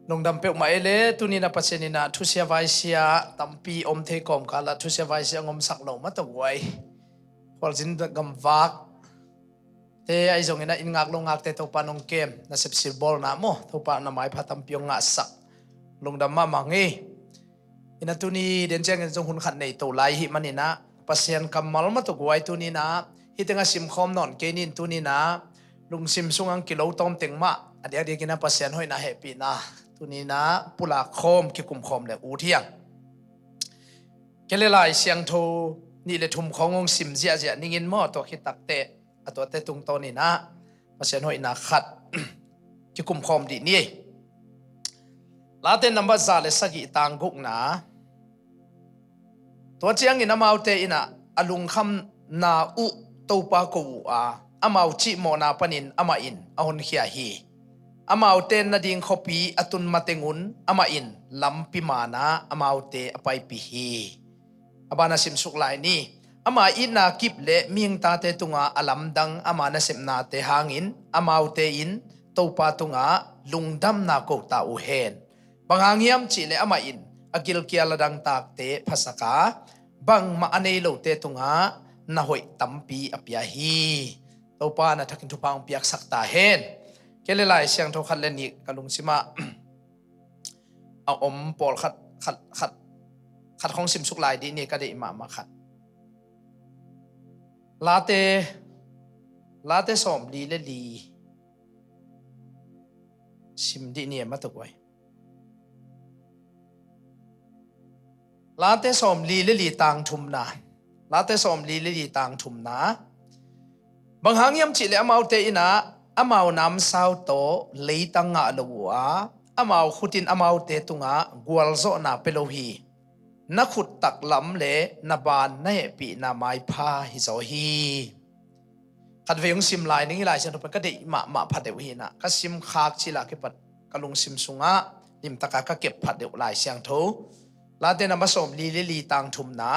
nong dam pe ma ele tuni na pasenina thusia vaisia tampi om the kom kala thusia vaisia ngom saklo ma to wai holjin gam wak te ai zong ina in ngak lo ngak te to panong kem na sep sirbol na mo to pa na mai phatam piong nga sak long dam ma mangi ina tuni den jeng jong hun khat nei to lai hi manina pasien kamal ma to wai tuni na hitenga sim khom non kenin tuni na lung sim sungang kilo tom tengma adia dia kina pasien hoi na happy na tuni na pula khom ki kum khom le u thiang kelelai siang tho ni le thum khongong sim zia zia ningin mo to khi takte ato te tung to ni na pasien hoi na khat ki kum khom di ni late number za le sagi tang guk na to chiang ina maute ina alung kham na u to pa ko a amau chi mo na panin ama in ahon khia hi amau ten na ding khopi atun matengun ama in lampi mana amau te apai pi hi abana sim suk lai ni ama ina kip le ming ta te tunga alam dang ama na sem na te hangin amau te in to pa tunga lungdam na ko ta u hen bangangiam chi le ama in agil kia ladang tak te phasaka bang ma anei lo te tunga na hoi tampi apia hi to pa na thakin thupang piak sakta hen kelelai siang tho khat le ni kalung sima a om pol khat khong sim suk lai di ni ka de ma ma khat late som li le li sim di ni ma to koi late som li le li tang thum na late som li le li tang thum na bang hangiam chi le amau te ina amau nam sao to leitanga lowa amau khutin amau te tunga gwalzo na pelohi na khut tak lam le na ban na he pi na mai pha hi zo hi khat veung sim lai ning lai chen ka de ma phat deu hi na ka sim khak chi la ke pat kalung sim sunga lim taka ka kep phat deu lai siang tho la te na ma som li le li tang thum na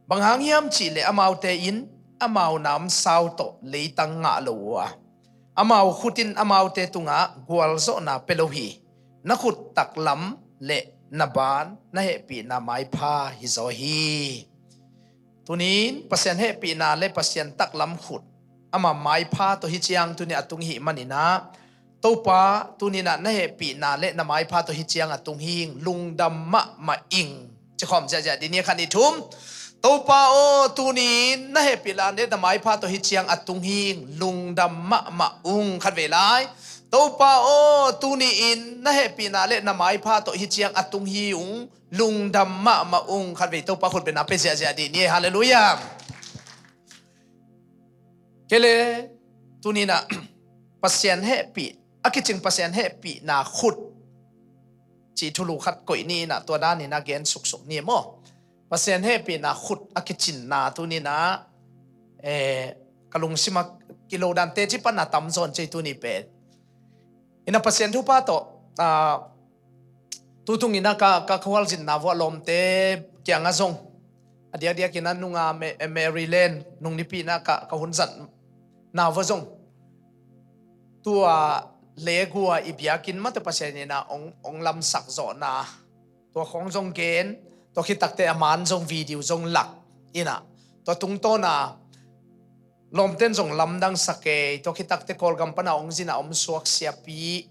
bang hangiam chi le amau te in amau nam sao to leitanga lowa amau khutin amau te tunga gwalzo na pelohi na khut tak lam le na ban na he pi na mai pha hi zo hi tunin pasien he pi na le pasien tak lam khut ama mai pha to hi chiang tuni atung hi manina topa tunina na he pi na le na mai pha to hi chiang atung hi lungdam ma ing chi khom ja ja dinia khani thum topa o tunin na he pi la le na mai pha to hi chiang atung hi lungdam ma ung khat ve lai topa o tuni in na he pi na le na mai pha to hi chiang atung hi ung lungdam ma ung khat ve topa khut be na pe ja ja di ni hallelujah kele tunina pasien he pi akiching pasien he pi na khut chi thulu khat koi ni na to da ni na gen suk suk ni mo pasien he pi na khut akichin na tunina kalung sima kilo dan te chi pan na tam zon che tuni pe ina pasien thu pa to tutung ina ka khwal jin na wa lom te kyang azong adia kina nunga Maryland nung ni pi na ka hunzat na wa zong tua legua ibiakin ma to pasien ina ong lam sak zo na to khong jong gen to khitakte aman jong video jong lak ina to tung to na lom ten jong lamdang sake to khitakte kol gam pana ong jina om suak siapi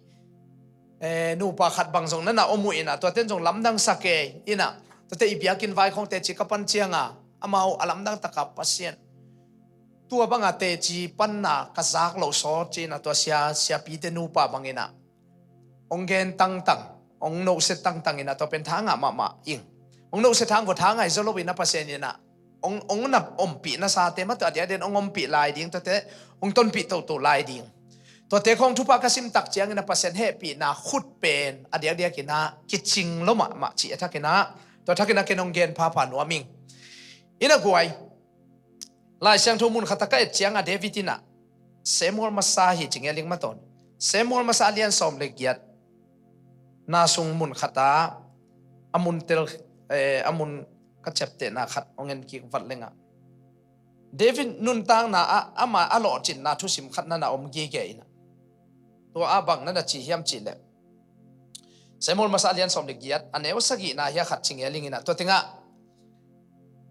nu pa khat bang jong na omu ina to ten jong lamdang sake ina to te ibiakin vai khong te chi kapan chianga amau alamdang taka pasien tua banga te chi panna kazak lo so chi na to sia pi te nu pa bangina ong gen tang ong no se tang ina to pen thanga ma ing ong no se thang ko thanga izolo ina pasien ina ong na ompi na sa te ma to dia den ong ompi lai ding to te ong ton pi to lai ding to te khong thupa ka sim tak chiang ina pasien he pi na khut pen adia kina kiching lo ma chi athakina to thakina kenong gen pha nuaming ina guai lai siang thomun khataka et chiang a Davidina Samuel Masahi chingeling maton Samuel Masalian som le giat na sung mun khata amun tel amun ka chapte na khat ongen ki vat lenga David nun tang na ama alo chin na thu sim khat na om ge ina to abang na chi hiam chi le Semol masalian som ligiat aneu sagi na ya khat chingeling ina to tinga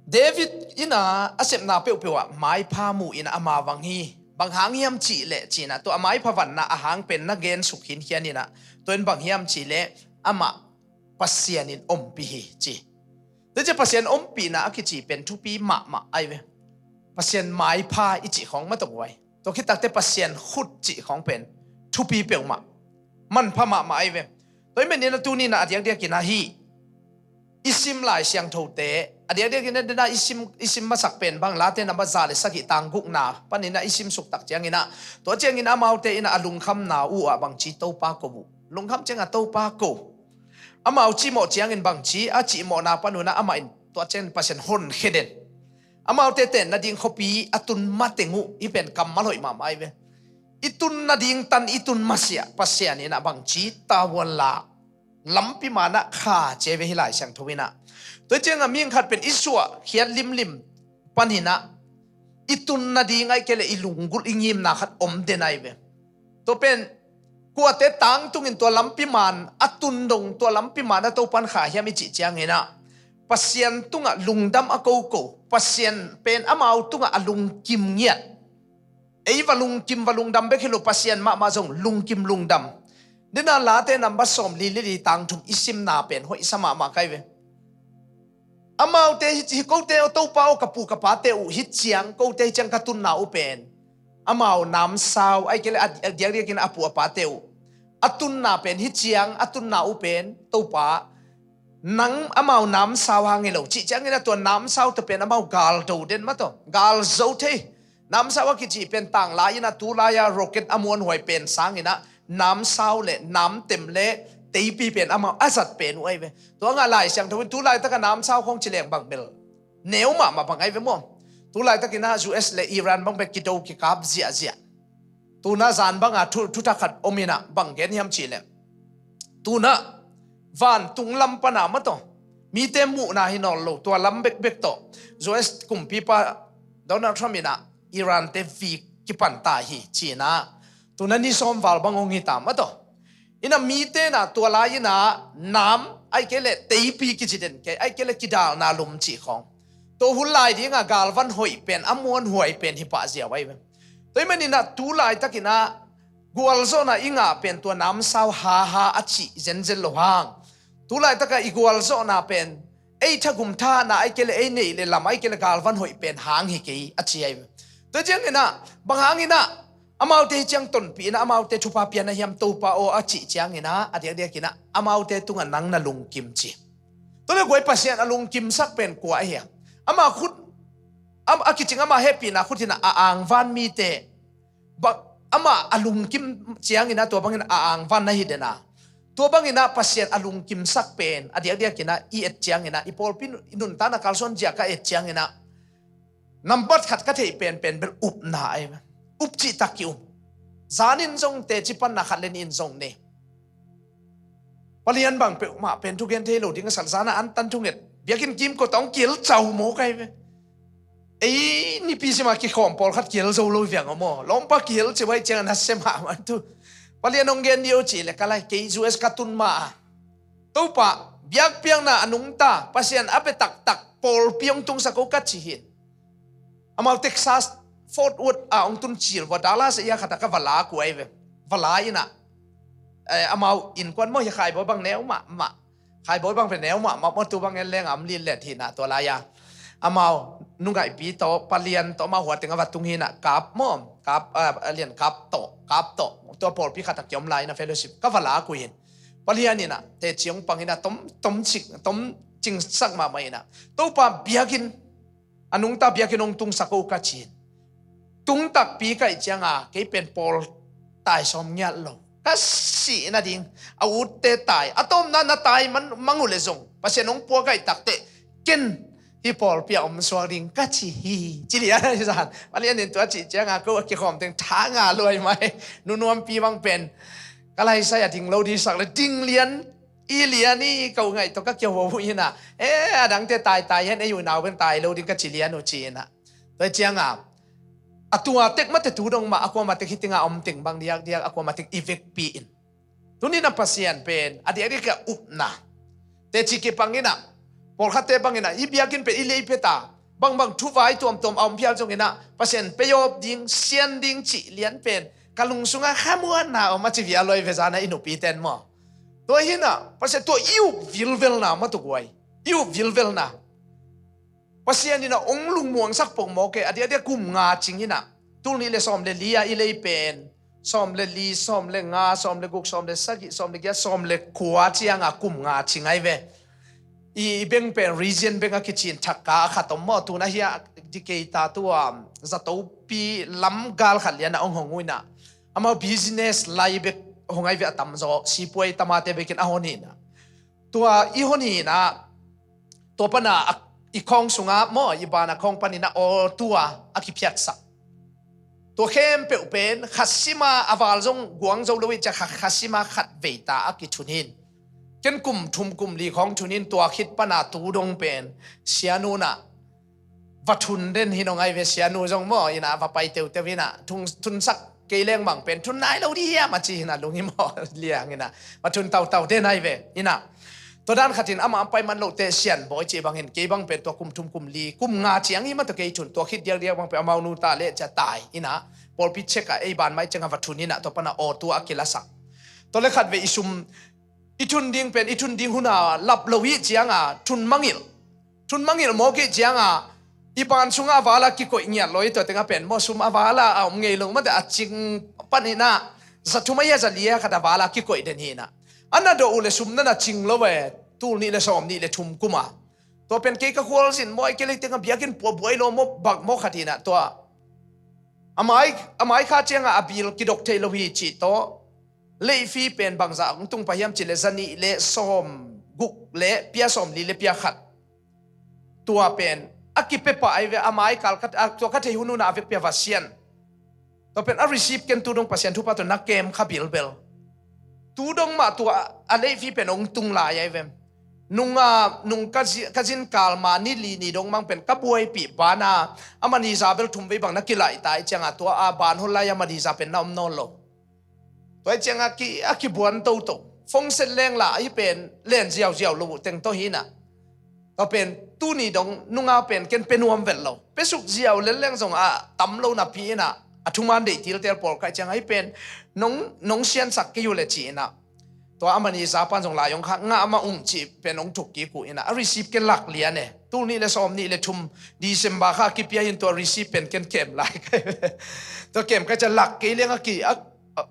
David ina asep na peu pewa mai pha mu ina ama wangi bang hang hiam chi le china to amai phawan na ahang pen na gen sukhin hianina to en bang hiam chi le ama pasianin ompi hi chi te je pasian ompi na akichi pen thupi ma ai ve pasian mai pha ichi khong ma tok wai to khitak te pasian khut chi khong pen thupi peuma man pha ma ai ve toy men na tu ni na adiak dia kina hi isim lai siang thote adiak dia kina na isim masak pen bang late na baza le sagi tangguk na panina isim suk tak chiang ina to chiang ina maute ina alung kham na u a bang chi to pa ko bu lung kham chiang a to pa ko amau chi mo chiang in bang chi a chi mo na panuna ama in to chen pasien hon kheden amau te ten na ding khopi atun matengu i pen kamaloi ma mai ve itun na ding tan itun masia pasian ina bang chi tawala lampi mana kha cheve hilai sang thowina to chenga ming khat pen isua khian lim panina itun na ding ai kele ilungul ingim na khat om denai ve to pen kuate tang tungin to lampi man atun dong to lampi mana to pan kha hiami chi chiang ina pasian tunga lungdam akoko pasian pen amau tunga alung kim ngiat ei walung dam be khilo pasian ma jong lung kim lung dam dina late number som li tang thum isim na pen hoi sama ma kai ve amau te hi ko te to pao kapu kapa te u hi chiang ko te chang katun na u pen amau nam saw ai kele diak kin apu apa te u atun na pen hi chiang atun na u pen to pa nang amau nam saw hangelo chi chang ina to nam saw to pen amau gal do den ma to gal zo the nam saw ki chi pen tang la ina tu la ya rocket amon hoi pen sang ina nam saw le nam tem le teipi pen amau asat pen u ai ve to nga lai sang thawin tu lai ta ka nam saw khong chileng bang bel neu ma bang ai ve mo tu lai ta kina US le Iran bang be ki do ki kap zia tu na zan bang a thu ta khat omina bang gen hiam chi le tu na van tung lam pa na ma to mi te mu na hi nol lo to lam bek to US kum pi pa Donald Trump ina Iran te vi ki pan ta hi china tu na ni som wal bang ong hi ta ma to ina mi te na to la ina nam ai kele teipi ki chiden ke ai kele ki dal na lum chi khong to hulai dinga galvan hoi pen amon hoi pen hi pa zia wai ve toy manina tu lai takina gwal zona inga pen to nam saw ha achi zenzel lo hang tu lai taka igwal zona pen ei thagum tha na ai kele ei nei le lam ai kele galvan hoi pen hang hi ke achi ai to jeng ina bang hang ina amau te chang ton pi na amau te thupa pian na hiam to pa o achi chang ina adia kina amau te tunga nang na lung kim chi to le goi pasien alung kim sak pen kwa hi ama khut akiching ama happy na khutina aang van mi te ba ama alung kim chiang ina to bangin aang van na hidena to bangina pasien alung kim sak pen adia kina i et chiang ina ipol pin inun ta na kalson jia ka et chiang ina number khat ka thei pen bel up na ai up chi taki zanin jong te chi pan na khat len in jong ne palian bang pe ma pen tu gen thelo ding sal sana an tan thunget biakin kim ko tong kil chau mo kai ve ei ni pi sima ki khom pol khat kil zo lo viang mo lom pa kil che wai chang na sema man tu palian ong gen dio chi le kalai ke US katun ma to pa biak piang na anung ta pasian ape tak pol piang tung sa ko ka chi hin amal Texas Fort Worth ong tun chil wa Dallas ya khata ka wala ku ai ve wala ina amau in kwan mo ya khai bo bang neu ma khai bo bang pe neu ma tu bang en leng am lin le thina to la ya amau nungai pi to palian to ma huat tenga watung hina kap mom kap alien kap to pol pi khatak yom lai na fellowship ka wala ku hin palian ina te chiong pangina tom ching sak ma mai na to pa biakin anung ta biakin ong tung sako ka chin tung tak pi kai changa ke pen pol tai som nyat lo kasi na ding awut te tai atom na tai man mangule zong pasenong po kai takte ken hi pol pia swang ding kachi hi chilia san palian nin to chi changa ko ki khom teng tha nga loi mai nunuam pi bang pen kalai sai ating lo di sak le ding lian i liani ko ngai to ka kyo wo ina adang te tai hen ayu naw ben tai lo ding ka chilian o chi na to changa atua tek mate tu dong ma akwa mate hitinga om ting bang diak akwa mate evek pi in ตุนี่นะpasien pen adik-adik ka upna te chiki pangina por khate pangina ibiakin pe ilei peta bang thuvai tom om phial jongina pasien peyop ding sian ding chi lian pen kalung sunga khamuan na ma chi via loi vezana inupi ten mo to hina pasien to iu vilvel na ma to goi iu vilvel na pasien ina onglung muang sak pong mo ke adik-adik kum nga chingina tulni le som le lia ilei pen som le li som le nga som le guk som le sagi som le gya som le kwa chianga kum nga chingai ve I beng pen region benga kitchen thakka khatom mo tu na hia diketa tu zato pi lam gal khaliana ong honguina ama business lai be hongai ve atam zo sipoi tamate bekin ahonina tua I honina to pana I khong sunga mo ibana khong panina o tua akipyat sa to khem pe pen khasima awal jong guangzhou lowi cha khasima khat veita akithunin ken kum thum kum li khong thunin tua khit pana tu dong pen sianu na wathun den hinongai ve sianu jong mo ina va pai teu tewina thun sak keileng bang pen thun nai lo di ya ma chi na lungi mo liang ina wathun tau de nai ve ina to dan khatin ama pai man lo te sian boy che bang hen ke bang pen to kum thum kum li kum nga chiang hi ma to ke chun to khit dial bang pe amau nu ta le cha tai ina por pi cheka ei ban mai chenga wathun ina to pana o tu akila sak to le khat ve isum itun ding pen itun ding huna lap lowi chianga thun mangil mo ke chianga ipan sunga wala ki ko ingya loi to tenga pen mo sum awala am ngei long ma da ching panina zathumaya zalia khada wala ki ko den hina anna do ule sum na ching lowe tul ni le som ni le thum kuma to pen ke ka khol sin moi ke le tenga biakin po boi lo mo bak mo khatina to amai kha chenga abil ki dok thei lo hi chi to leifi pen bangza tung payam chile zani le som guk le pia som li le pia khat tua pen akipe pa aive amai kalkat to ka thei hunu na ave pia vasian to pen a receive ken tu dong pasien thu pa to na kem kha bilbel tu dong ma tua a leifi pen ong tung la ai ve nung kazin kalma ni li ni dong mang pen kabuai pi bana amani zabel thumbe bang na kilai tai changa to a ban holai amani za pen nam non lo toy changa ki buan to phong sen leng la ai pen len jiao lo teng to hina to pen tu ni dong nunga pen ken penuam vel lo pesuk jiao len leng jong a tam lo na pi na athuman de til tel por kai changa ai pen nong sian sak ke yu le chi na to amani za pan jong la yong kha nga ama chi pen ong thuk ki ku ina a receive ken lak lia ne tu ni le som ni le thum December kha ki pia in to receive pen ken kem lai to kem ka cha lak ke lenga ki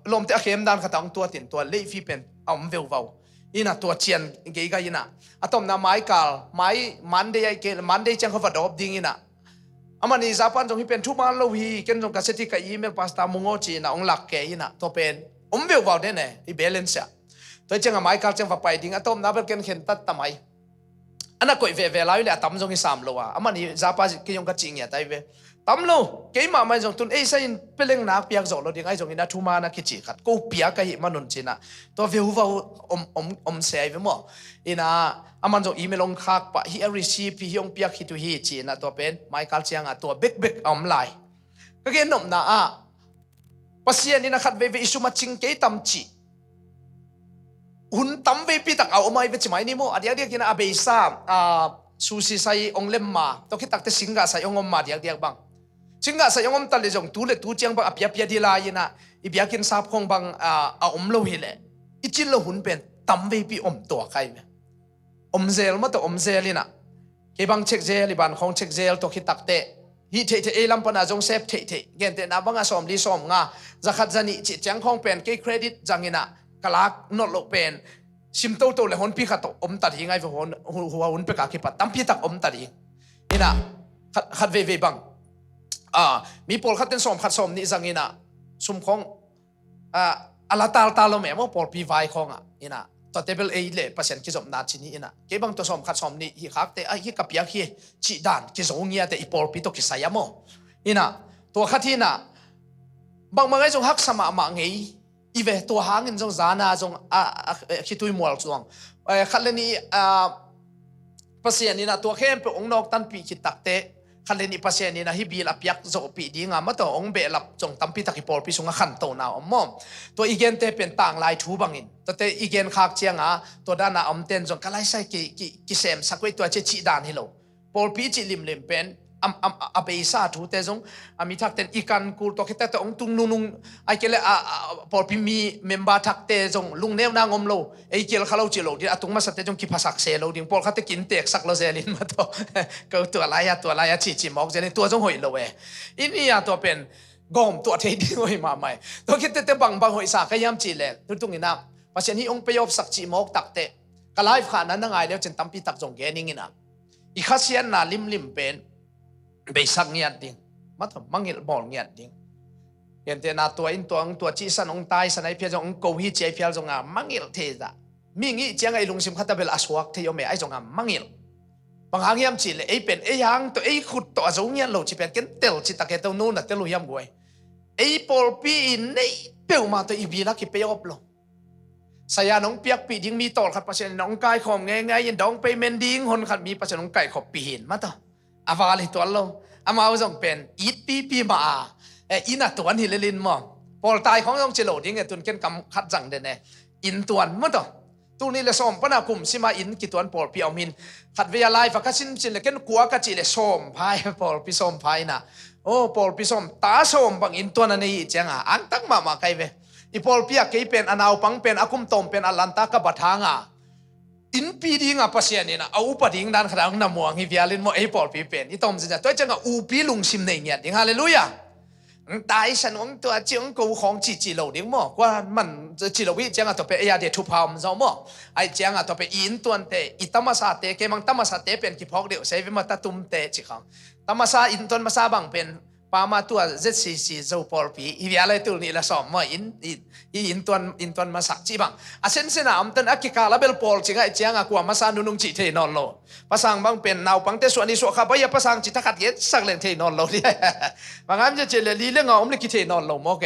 lom te khem dan khatang tua tin tua leifi pen am veu ina tua chian ge ga ina atom na mai kal mai Monday ai ke Monday chang khawa dop ding ina amani japan jong hi pen thu man lo hi ken jong ka seti ka email pasta mungo chi na ong lak ke ina to pen veu de ne I balance ya to chang mai kal chang va pai ding atom na bel ken khen tat tamai ana koi ve lai le tam jong hi sam lo wa amani japa ki jong ka ching ya tai ve tamlo ke ma mai jong tun ei sai peleng nak piak zo lo ding ai jong ina thuma na ki chi khat ko pia ka hi manun china to veu om se ai ve mo ina aman jong email ong khak pa hi receive hi ong piak hi tu hi china to pen mai kal chiang a to bek am lai ka gen nom na a pasien ina khat ve isuma ching ke tam chi hun tam ve pi tak au mai ve chimai ni mo adia kina abeisa susi sai ong lemma to ki takte singa sai ong ma diak bang singa sai ong tal le jong tu le tu chiang ba apia di la ina ibiakin sap khong bang a lo hi le ichil lo hun pen tam ve pi to kai me zel ma to zel ina ke bang check zel ban khong check zel to ki takte hi the elam pana jong sep the gen te na banga som li som nga zakhat zani chi chang khong pen ke credit jangina kalak not lo pen sim to le hon pi khato tar hi ngai ve hon huwa hun pe ka ki pat tam pi tak tar hi ina khat ve bang mi pol khaten som khat som ni zangina sum khong ala tal lo me mo por pi vai khong ina to table a le pasien ki som na chini ina ke bang to som khat som ni hi khak te hi ka pia hi chi dan ki zongia te ipol pi to ki sayamo ina to khathina bang mangai jong hak sama ma ngei ive to hangin jong zana jong khitui mol chuang khaleni pasien ina to khem pe ong nok tan pi ki takte ขันเลนิปัสเซนีนะฮิบิลอพิยักโจปีดีงามาตัวองเบลับจงตั้มพิทักษ์ปอลพิสุงขันโตนาอมมตัวอีเกนเตเป็นต่างลายทูบังอินตัวเตอีเกนขากเจียงตัวด้านอมเตนจงกลายใส่กิเซมสักไว้ตัวเจชิดานฮิโลปอลพิจิลิมเป็นเบยซาทูเตจงมีทักเตนอีกันกูตัวคิดแต่องตุงนุงไอเกลปอลพิมีเมมบาทักเตจงลุงเนวนางอมโลไอเกลเขาเราจิโลดิตุงมาสัตเตจงกิภาษาเซโลดิงปอลเขาเตกินเตกสักโลเซลินมาตัวก็ตัวลายชิมอกเจนตัวจงหอยโลเวอินี่ตัวเป็นกอมตัวเทดิ้งหอยมาใหม่ตัวคิดแต่บางหอยสากยามจีเลตุตุงอินะเพราะฉะนั้นองไปยอบสักจิมอกตักเตกลายขานั้นนั่งไงแล้วจนตั้มพิตักจงเกนิงินะอีข้าเสียนน่ะลิมเป็นไปสักเงียดดิ้งมาทำมังหิลบอลเงียดดิ้งเห็นแต่หน้าตัวจีสันองตายสันไอเพียจงองโกฮีเจียเพียจงมังหิลเทจ้ะมีงี้เจียงไอลุงซิมขัตเบลอสวกเทียมไอจงมังหิลบางครั้งยามจีเลยไอเป็นไอยังตัวไอขุดตัวจงเงียดโลจีเป็นกันเตลจิตะเกตัวนู้นน่ะเตลุยามกวยไอปอลปีในเปียวมาตัวอีบีลักกิเปียบโลสายน้องเปียกปีดิ้งมีต่อขัดประชันน้องกายขอมไงยันดองไปเมนดิ้งคนขัดมีประชันน้องไก่ขอบปีหินมาต่ออาวาลิตัวเราอามาเอาจงเป็นอีทปีมาอินตัวนี้เลลินมอพอตายของน้องเจโลดิ้งตุนเกินกำขัดจังเดนอินตัวมาต่อตัวนี้เลยส้มปนาคุมสิมาอินกิตัวปอลปีเอามินขัดเวียไลฟ์ก็สินจินเลยกันกัวกะจิเลยส้มพายปอลปีส้มพายนะโอ้ปอลปีส้มตาส้มบางอินตัวนั้นนี่จังอันตั้งมาใครเวอีปอลปีอะเกยเป็นอนาวปังเป็นอากุมตมเป็นอลันตากบัทางอินปีดิ้งปัสยานี่นะเอาอุปดิ้งด้านขนาดน้ำมัวงิวิอาลินโมไอปอลปีเป็นอีตอมจะตัวจังอูปีลุงซิมในเงียดิ้งฮาเลลูยาตายฉันองตัวเจียงกูของจีโลดิ้งมั่วว่ามันจีโลวิจังตัวเป็นเอียเดทุพาวมจอมั่วไอจังตัวเป็นอินตัวเตอิตามาซาเตเกมังตามาซาเตเป็นกิพอกเดียวใช้เวมาตาตุมเตจิขังตามาซาอินตัวมาซาบังเป็นปามาตัวเจสีโจปอลปีอีวิอาเลตุนี่ละสอมว่าอินตัวมาสักจีบังอาเซนเซนาอัมตันอากิกาลาเบลปอลจิงไอเจียงกว่ามาซานุนุงจิเทนอนโลภาษาบังเป็นนาวปังเตส่วนนี้ส่วนข้าพยาภาษาจิตขัดเย็ดสักเลนเทนอนโลเนี่ยบางครั้งจะเจริญลีเรื่องอมเลกิเทนอนโลโมเก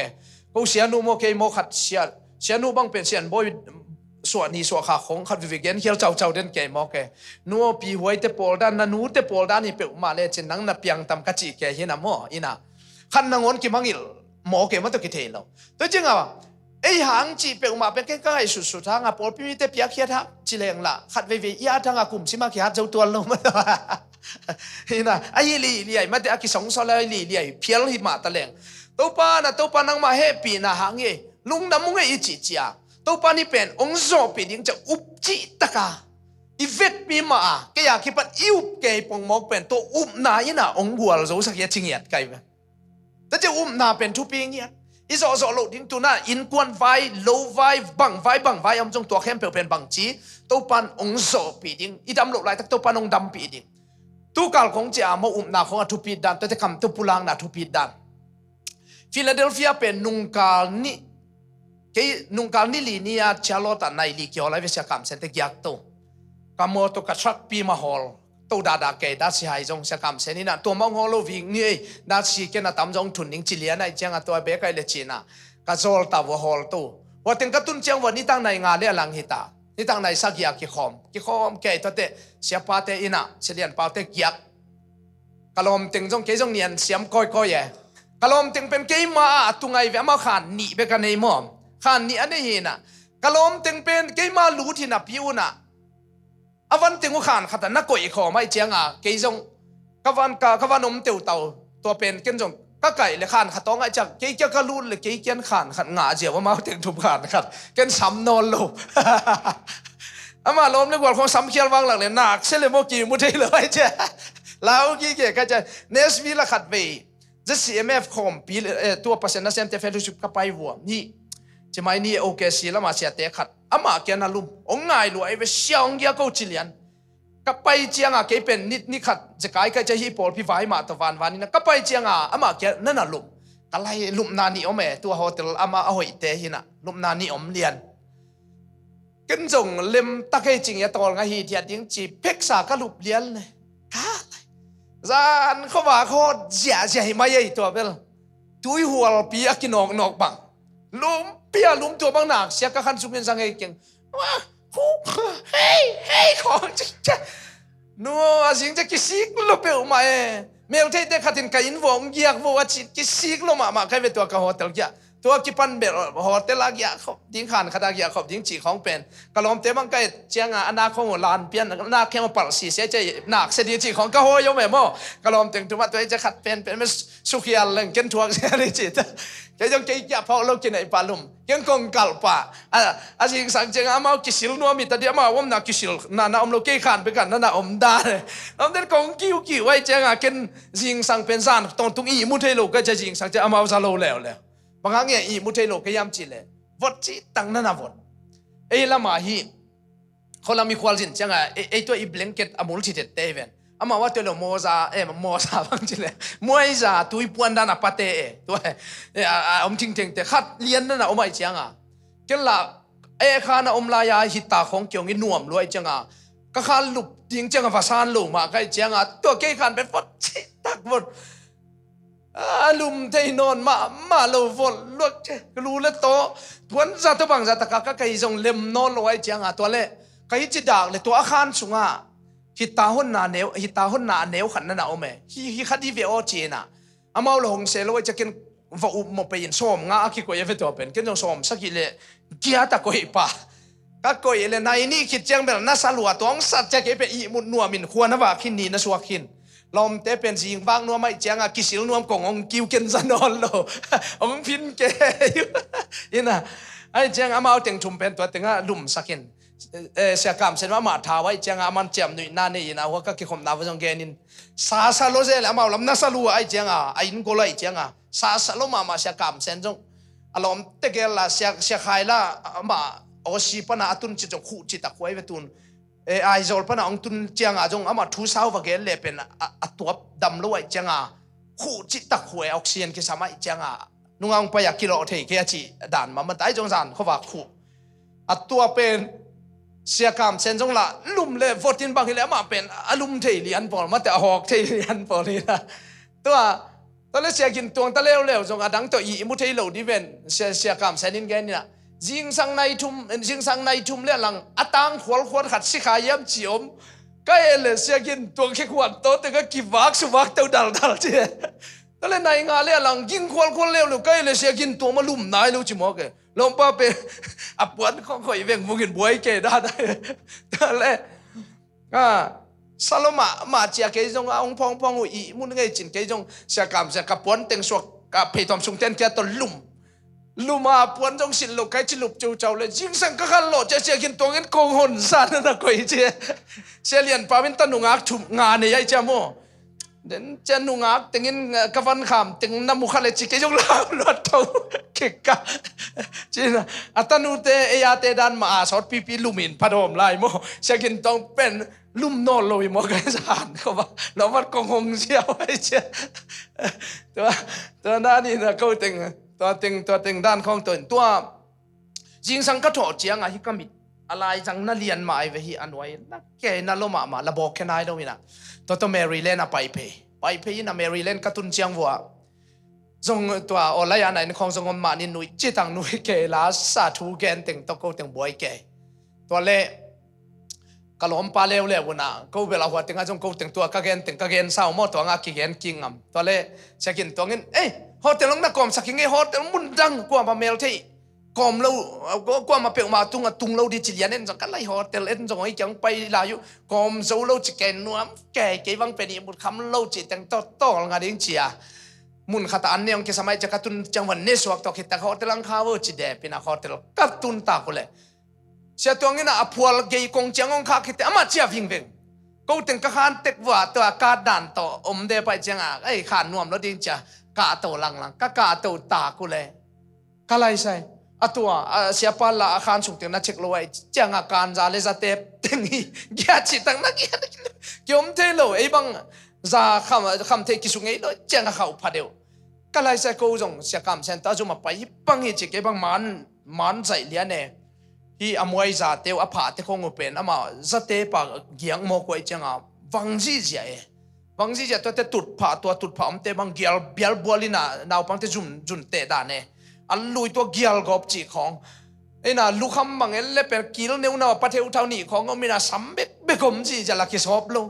กูเสียนูโมเกโมขัดเสียนูบังเป็นเสียนบอยส่วนนี้ส่วนข้าของขัดวิเกนเฮียเจ้าเดินเกโมเกนัวปีหวยเตปอลด้านนันูเตปอลด้านนี่เปิดมาเลยเจนังนับยังตำกัจิเกเฮนะโมอินะขันนางอนกิมังอิลหมอเกมันตัวกิเทนโลตัวจริงอ่ะไอ้หางจีเปิดมาเป็นแค่ใกล้สุดทางอ่ะปอลปีเตเปียกเฮียทักจิเลงละขัดเวๆยาทางอ่ะกลุ่มชิมาเขียเจ้าตัวลงมาตัวนี่นะไอ้ลีไอ้มาเดอากิสงสารลีไอ้เพียลหิมาตะเลงตัวป้านังมาเฮปีนะหางเอลุงน้ำมุงเออิจิจีอาตัวป้านี่เป็นองค์โซปีดิ้งจะอุบจิตะกาอีเวกปีมาแกอยากคิดว่าอิวเกยปงมอกเป็นตัวอุบนาอินะองค์หัวเราสักอย่างชิงเหียดไกลไหมแต่จะอุ้มนาเป็นทุปีเงี้ยอีโซโลดิ้งตัวน่ะอินกวนไฟโลไฟบังไฟอมจงตัวเข้มเป็นบังจีตัวปันองโซปีดิ้งอีดำโลกไรตักตัวปันองดำปีดิ้งตัวกาลของเจ้ามาอุ้มนาของทุปีดันแต่จะคำตัวpulangนาทุปีดันฟิลาเดลเฟียเป็นนุงกาลนี่ลีนี่อาชาร์ลอตในลีกิโอไลเวสยากรรมเซนเตกิยักโตกามโมตัวกัดชักปีมาฮอลตัวดาเกยดัชไฮจงเสียกรรมเซนี่นะตัวมองฮอลโลวิงนี่ดัชเกน่ะตามจงทุนนิงจิเลียนไอเจียงตัวเบกไอเลจินะกัดโซลตาวฮอลตัวว่าถึงกัดตุนเจียงวันนี้ตั้งในงานเรียลังฮิตานี่ตั้งในสักยากิคอมเกยตัวเตะเสียปาเตอินะเสียเลียนปาเตกิยักกะลมถึงจงเกยจงเนียนเสียมก้อยกะลมถึงเป็นเกยมาตุงไอเวมาขานนี่เบกันในมอมขานนี่อันนี้นะกะลมถึงเป็นเกยมาลูที่นับพิวนะอวันติงขานขัดนักกวยขอไม่เจียงเกยจงกวันเตียวเต่าตัวเป็นเกยจงก็ไก่เลยขานขัดต้องไอจากเกยก็รุ่นเลยเกยเกียนขานขัดงาเจียวว่ามาถึงทุบขานขัดเกยซ้ำนอนลงอามาล้มในวันของซ้ำเคียววางหลังเลยหนักเสียเลยโมกีมุดให้เลยเจ้าแล้วกี่เกยก็จะเนสวีละขัดไปจะ CMF คอมปีตัวเปอร์เซ็นต์นั้นเซนเตเฟลชิปกับไปวัวนี่จะไม่นี่โอเคสิแล้วมาเสียเตะขัดอามาเกียนลุมองง่ายรวยไปเชียงเกียกูจิเลียนกับไปเจียงเกยเป็นนี่ขัดจะกายก็จะฮีปอลพี่ไว้มาตัววันนี้นะกับไปเจียงอามาเกียนนั่นน่ะลุมอะไรลุมนานี่อมตัวโฮเทลอามาเอาไว้เตะหินะลุมนานี่อมเลียนกันจงเล็มตะเกยจริงอย่าตอลงฮีเทียดิ้งจีเพ็กษาก็ลุบเลียนเลยจานเขาว่าเขาเสียไม่ใหญ่ตัวเปล่าตุยหัวปีอากินอกบังลุมปีอาลุมตัวบังหนักเสียก็ขันสุเมนสังเกตเก่งว่าเฮ้ยของจะนัวสิงจะกิสิกลุเปลมา เมลเทเตขัดินกัยนวงเยียกว่าจิกิสิกลมามาใครเป็นตัวกะโฮเทลยาตัวกิปันเบลโฮเทลากยาขบดิ้งขานขดากยาขบดิ้งจีของเป็นกะลอมเตบังไกเจียงอนาคงลานเปียนนาแค่มาปัลสีเสียใจหนักเสียดีจีของกะโฮยมแม่โมกะลอมเต็งตัวตัวจะขัดเป็นไม่สุขียลเล่งเกินทวงเสียดีจีแกยังใจยาพอโลกินไอปาลุมยังกงกัลปะอาจิงสังเจงอามากิสิลนัวมิตาเดียมาว่มนากิสิลนาอมโลเกขานไปกันนาอมดาเลยอมเดินกงกิ้วไว้เจงอาเกินจิงสังเป็นซานตอนตุงอีมุเทโลก็จะจิงสังจะอามาซาโลแล้วบางครั้งเนี่ยอีมุเทโลก็ยามจิเลวดจิตังนั่นนะวดเอละมาฮีคนเรามีความสินจังไอตัวอีเบลงเกตอมูลทิเตเตเวนอามาว่าตัวเราโมซาบางจิเลมวยซาตุยปวนดานาปะเตตัวอมจริงแต่ขัดเลียนนั่นนะอมไอจังเกันละข้านะอมลายาหิตาของเกี่ยวกับหน่วมรวยจังก็ข้าลุบยิงจังภาษาลุมาใครจังตัวเกี่ยขันเป็นวดจิตักวดลุมเทนอนมาโลวอลลวกเจรู้แล้วโตพวนซาตบังซาตะกะก็ส่งเล่มนอนลอยจังตัวเล่ก็จิดากเลยตัวอาคารสูงหิตาหุ่นนาเนวขันนั่นน่ะโอเมฮิคัดดิเวโอจีน่ะอามาลงเซลอยจะกินว่าอุมไปยินส้มงาคิดก็ยังไม่ตัวเป็นกินจงส้มสักกิเลเกียตะก็อีป่าก็ก็อีเลนายนี่คิดจังแบบน่าสลัวตัวองสัตว์จะเก็บไปอีมุนนัวมินควรนะว่าขินนี่นะสวกขินลมเตเป็นสิงบางนัวไม่จังกิสิลนัวกงองกิวเกนซานอนโลองพินเกยินะไอ้จังอามาเอาเต็งชุมเป็นตัวเต็งลุมสักขินเสียกรรมเส้นว่ามาทาไว้จังอามันเจียมหนุ่ยนั่นนี่นะว่าก็คิดคมนาว่าจงเกนินซาโลเซแล้วมาลำน่าสลัวไอ้จังไอ้อินโกลไอ้จังซาโลมาเสียกรรมเส้นจงอารมณ์เตเกลละเสียขายละมาโอชีปนาตุนจิตจงคู่จิตตะควยเวตุนไอโซลปนาองตุนจังจงอามาทูสาวว่าเกลเลเป็นตัวดำลอยจังคู่จิตตะควยออกซิเจนกิสามาจังนุ่งองไปอยากกิโลเทเกียจีด่านมันไอ้จงสานเขาว่าคู่ตัวเป็นเสียกรรมเส้นจงละลุ่มเลยฟอร์ตินบางทีแล้วมาเป็นอารมณ์เทียนปอมาแต่หอกเทียนปอนี่นะตัวตอนแรกเสียกินตัวตะเร็วจงดังตัวอีมุเทโลดิเวนเสียกรรมเส้นนินแกนี่นะจิงสังในทุ่มเรื่องหลังตังขวดขัดสิขายมจิอมก็เลยเสียกินตัวแค่ขวดโตแต่ก็กิวักสุวักเต่าดัลเจ้ตอนแรกในงานเรื่องหลังยิงขวดเร็วก็เลยเสียกินตัวมาลุ่มนายรู้จิมอกลงป้าเป็นปวนของข่อยเวงมุกินบวยเกได้ตอนแรกซาโลมาเจียเกจงองพองอีมุนไงจินเกจงเสียกรรมเสียกับปวนเต็งสวกกับเพยทอมสุงเทนแกตัวลุ่มมาปวนจงสินโลกใครจิลุบเจ้าเลยจิงสังก็ขันโลจะเสียกินตัวเงินโกงหนซานั่นนะข่อยเจียเสียเลียนปาวินตันนุงักถุมงานเนี่ยไอ้เจ้าโมเดินจะนุงักตึงอินกวันขามตึงน้ำมุขเลยจิเกจงลาวลอดเท่าเก่งกะจีน่ะอัตนูเตเอยาเตดันมาสอดปีลุมินพัดมไล่โมเสียกินต้องเป็นลุ่มนอนเลยโมกันสานเขาว่าเราวัดกงหงเชียวไอ้เจ้าตัวนั้นนี่นะเขาตึงตัวตึงด้านของตัวจิงสังก็ถอดเจียงฮิกามิอะไรจังน่าเรียนมาไอ้เวฮีอันไว้นักแกน่าโลมาละบอกแค่ไหนตรงนี้นะตัวแมรี่เลนไปเพย์นะแมรี่เลนกระตุ้นเจียงวัวจงตัวออนไลน์อันไหนของจงมานี่หนุ่ยจิตังหนุ่ยเกล้าสาธุแกนตึงตะโกตึงบวยเกตัวเล่กะล้มปลาเร็วนะก็เวลาหัวตึงจงก็ตึงตัวกะเกนเศร้าหมดตัวงากิเกนกิงตัวเล่เช็คอินตัวเงินฮอเทลลงนักกอมสักยังไงฮอเทลมุนดังกว่ามาเมลที่กอมเรากว่ามาเปียกมาตุงเราดิจิเลียนเอ็นจังกันไล่ฮอเทลเอ็นจังไอ้จังไปลาอยู่กอมโซเราจิแกนนัวแก่เกวังเป็นอีบุตรคำเราจิจังต่องานดิ้งเจียมุนขัดอันเนี่ยองค์สมัยจะกระตุนจังวันเนสวกตอกหิตาฮอเทลังข้าวจิเดปินะฮอเทลกระตุนตากุเลยเสียตัวเงินอภัวเกยกงจังองข้าคิดอามาเจียวิ่งก็ตึงกะขานเต็กว่าตัวกาดานต่ออมเดไปจังไอ้ขานนวมแล้วดิ้งเจียกาโตลังกาโตตากุเลยกะไรใส่ตัวเสียปาละอาคารสุงเต็งนัดเช็คลอยจังอาการจาเลซาเตปตึงอีแกจิตังนักยมเทโลไอ้บังจาคำเทกิสุงไอ้เลยจังเขาพาเดียวกะไรใส่กูจงเสียกรรมเซนตาจุมาไปบังอีจิกไอ้บังมันใจเลียนเน่ฮีอมวยจาเตวอภาเตคงเป็นอามาจะเตปากเกียงโมกไว้จังวังจีเจบางทีจะตัวเตตุดผ่าอมเตบางเกียลเบียลบัวลินาดาวบางเตจุนเตดานเนอันลุยตัวเกียลกอบจีของไอ้น่ะลูกคำบางเอลเล่เป็นกิลเนื้อน่ะประเทศเท่านี้ของก็มีน่ะสัมเบกมจีจะลักกิสอบลง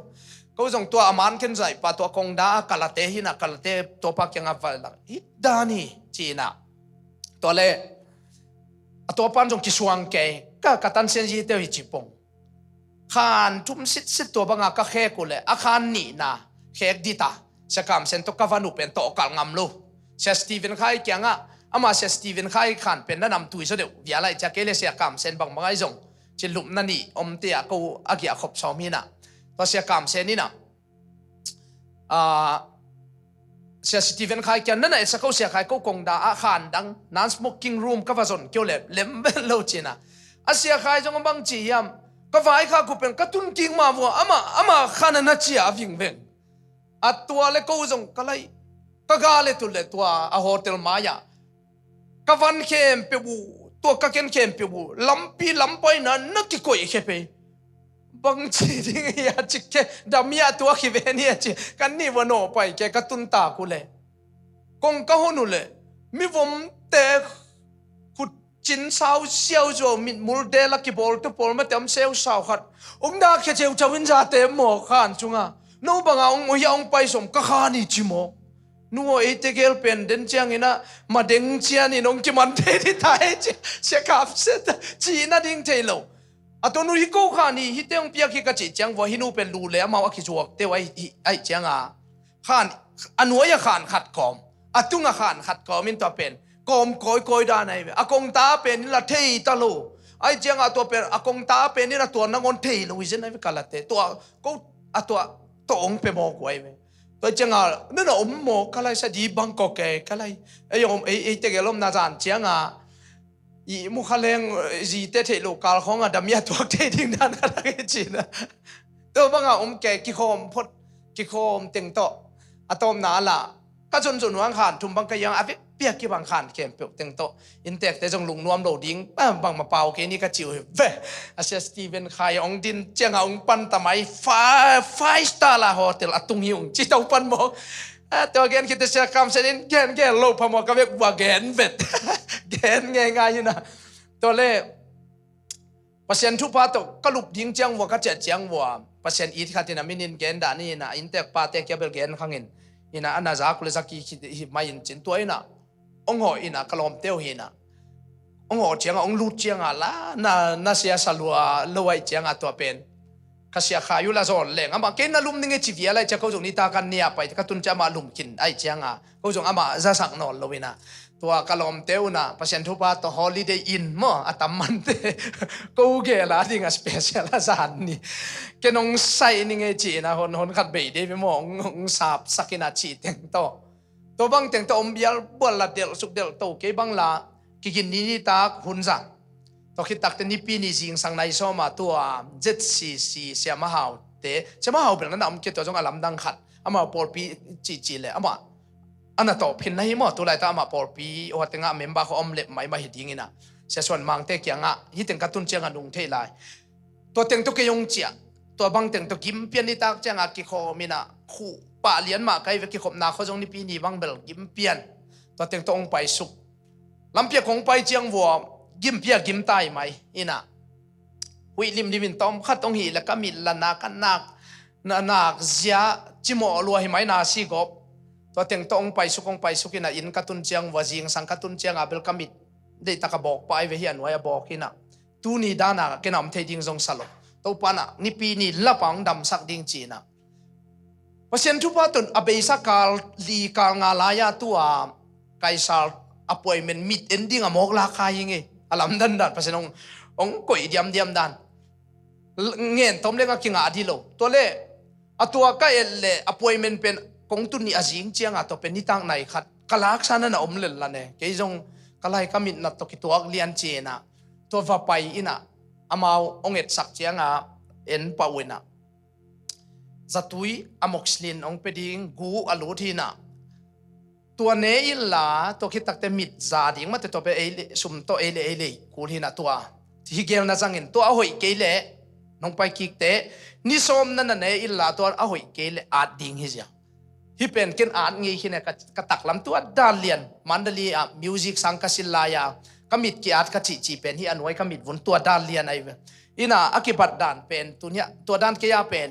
ก็ส่งตัวอามันขึ้นใจปะตัวกงดากาลเตหินะกาลเตตัวปักยังอัฟลักฮิดานี่จีน่ะตัวเล่ตัวปันจงกิสวงเกก็กตันเซนจีเตวิจิปงขานทุมสิตัวบังอาก็แค่กูเลยอาคารนี่นะแค่ดิตาเสกามเซนตกกวานุเป็นโตกัลงามลูเชสตีเวนไข่เกียงอ่ะอามาเชสตีเวนไข่ขานเป็นนั่นนำตุยสุดเดียววิอะไรจะเกลเสียกามเซนบังบังไอจงจิลุมนั่นนี่อมเตียกูอากิอาขบสอมีนะตัวเสียกามเซนนี่นะเสียสตีเวนไข่เกียงนั่นน่ะสักเขาเสียไข่กูกงดาอาคารดังนั่นสโมกกิ้งรูมก็ว่าจนเกี่ยวเล็บเล็มเบลโลจีน่ะอาเสียไข่จงบังจียมก็ฝ่ายข้ากูเป็นกระตุ้นกิ้งมาวัวอามาขานันนัดเชียวิ่งเวงอัดตัวเล็กกูจงก็เลยก็กาเลตุเลตัวอาโฮเทลมายากะวันเข้มเปียวตัวกะเกนเข้มเปียวลำปีลำไปนั้นนักกิโกยเข้ไปบางทีที่ยาจิกแกดามียตัวขี้เวนี่จิกันนี่วันโอไปแกกระตุ้นตากูเลยกงกะฮนุเลยมีผมแต่ขุดจินสาวเสียวจ่อมิดมูลเดลักกิบอลตุบอลมาเต็มเซลสาวขัดองดาแค่เจ้าจวินจาเต็มหมอขานจุงอ่ะโนบังเอาองยองไปสมกะขานี่จิโมนัวเอเตเกลเป็นเดนเจียงอินะมาเด้งเจียนี่น้องจิมันเทที่ไทยเสียขับเสร็จจีน่าดิ้งเทโลอะตัวนู้นฮิโก้ขานี่ฮิเตงเปียกิกะจิจังว่าฮินูเป็นรูเลยมาว่าคิจวกเตไว้ไอเจียงอ่ะขานอันหัวยาขานขัดกอมอะตุงอ่ะขานขัดกอมินตัวเป็นกอมคอยด้านไหนอากงตาเป็นนี่ละเทตะโลไอเจียงอ่ะตัวเป็นอากงตาเป็นนี่ละตัวนังอนเทโลวิเซนไอวิกาลาเตตัวก็อะตัวองเป็นหมอกไว้ตัวเจ้านั่นน่ะหมอก็เลยสดีบังกอกแกก็เลยไอ้ยมไอ้เตกลมนาจานเจ้าอีมุขเลงจีเตเทโลกาลของดามีตัวเทดิ้งด้านอะไรจีนะตัวบังแกกิโคมพดกิโคมเต็งโตอะตอมนาละก็จนวังขานทุมบังก็ยังอภิเปียกิบังขานเข็มเปียกเต็งโตอินเตกแต่จงลุงนวมโหลดิ้งบังมาเป่าแกนี่ก็จิ๋วเว้อาเซียสตีเวนไคองดินเจ้าปันตะไมไฟสตาร์ละโฮเทลอตุงยุงจิตเอาปันหมอกตัวแกนคิดจะเสียคำเสด็จแกนโลภพมก็เรียกว่าแกนเบ็ดแกนง่ายๆอยู่นะตัวเล่เปอร์เซ็นต์ทุกพาตก็ลุบดิ้งเจ้าวัวก็เจ็ดเจ้าวัวเปอร์เซ็นต์อีทขัดที่นั่นมินินแกนด่านี่นะอินเตกปาเตกเบลแกนข้างอินอินะอันนั้นจากุลสักกี่ไม่อินจินตัวอินะองหออินะกลอมเตียวอินะองหอเจียงองลูดเจียงอะละน่าเสียสลัวลอยเจียงอะตัวเป็นข้าเสียขายุละโซนแหลงอามาเกณฑ์น่ะลุมนึงไอ้ชีวิตอะไรจะเขาจงนิตากันเนี่ยไปก็ตุนจะมาลุมกินไอ้เจียงอะเขาจงอามาจะสั่งนอนเลยนะตัวกลอมเตียวนะเปอร์เซ็นต์ทุกพาตัวฮอลิเดย์อินมั้งอัตมันเตกูเกล่ะดิ้งอ่ะสเปเชียลสานนี่แกน้องใส่นี่ไงจีนะคนขัดเบย์ได้ไปมองสาบสักนาจีเต็งโตตัวบังเต็งโตอมเบียลบัวละเดลสุกเดลโตเกบังละกินนี่ตาหุ่นสังตัวคิดตักเตนี่ปีนี่จิงสังในโซมาตัวเจ็ดซีเสียมาหาวเตเสียมาหาวเป็นนั่นอมเกตัวจงอลัมดังขัดอามาปอลปีจีเลยอามาอันนั้นต่อพินให้หมดตัวไรตามาปอลปีโอ้แต่งะเมมบาเขาอมเล็บไม่มาหิดยิงนะเสียส่วนมังเตะเกียงะฮิตเต็งกัตุนเจียงะนุงเทไลตัวเต็งตัวเกยงเจียตัวบังเต็งตัวกิมเปียนนี่ตาเจียงะกิโคมินะคู่ป่าเลียนมาใครเวกิขบนาเขาจงนี่ปีนี่บังเบลกิมเปียนตัวเต็งตัวองไปสุกลำเปียกองไปเจียงวัวกิมเปียกิมตายไหมอินะวิลิมดิมินตอมขัดตรงหีแล้วก็มิลนากันนักเสียจิโมอลัวหิไหมนาซีกบตัวเต็งตัวองไปสุกินะอินกัตุนเจียงวาจิงสังกัตุนเจียงอาเบลกามิดได้ตะกบอกไปเวียนไว้บอกกินะตูนี่ด้านะกินอมเทดิงทรงสลบตัวปานะนี่ปีนี่ละปังดำสักดิงจีนะเพราะฉะนั้นทุกพาตุนอเบยสักการลีการงาลายาตัวไกซาลappointment meet ending a mok la kha yinge alam dan dan pasen ong koi diam dan ngen tom le nga kinga adilo to le atua ka elle appointment pen kong tu ni azing chiang ato pen nitang nai khat kalak sana na omlel la ne ke jong kalai kamit na to kituak lian che na to va pai ina amao onget sak chiang a en pawina zatui amoxlin ong peding gu aluthinaตัวเนยล่ะตัวคิดตักแต่มิดซาดิ้งมาแต่ตัวไปเอเลสุมตัวเอเลกูที่น่ะตัวที่เกลน่ะจังเห็นตัวเอาหอยเกลเลยน้องไปคิกเตนิสมนั่นน่ะเนยล่ะตัวเอาหอยเกลอาดดิ้งฮิเสียฮิเป็นกันอาดงี้ที่เนี่ยกตักลำตัวดาเลียนมันดลีอ่ะมิวสิกสังกัสิลายาก็มิดกีอาดกจีเป็นที่อันไว้ก็มิดวนตัวดาเลียนไอ้เว้ยอิน่ะอากิบัดดานเป็นตัวเนี้ยตัวด้านเกียเป็น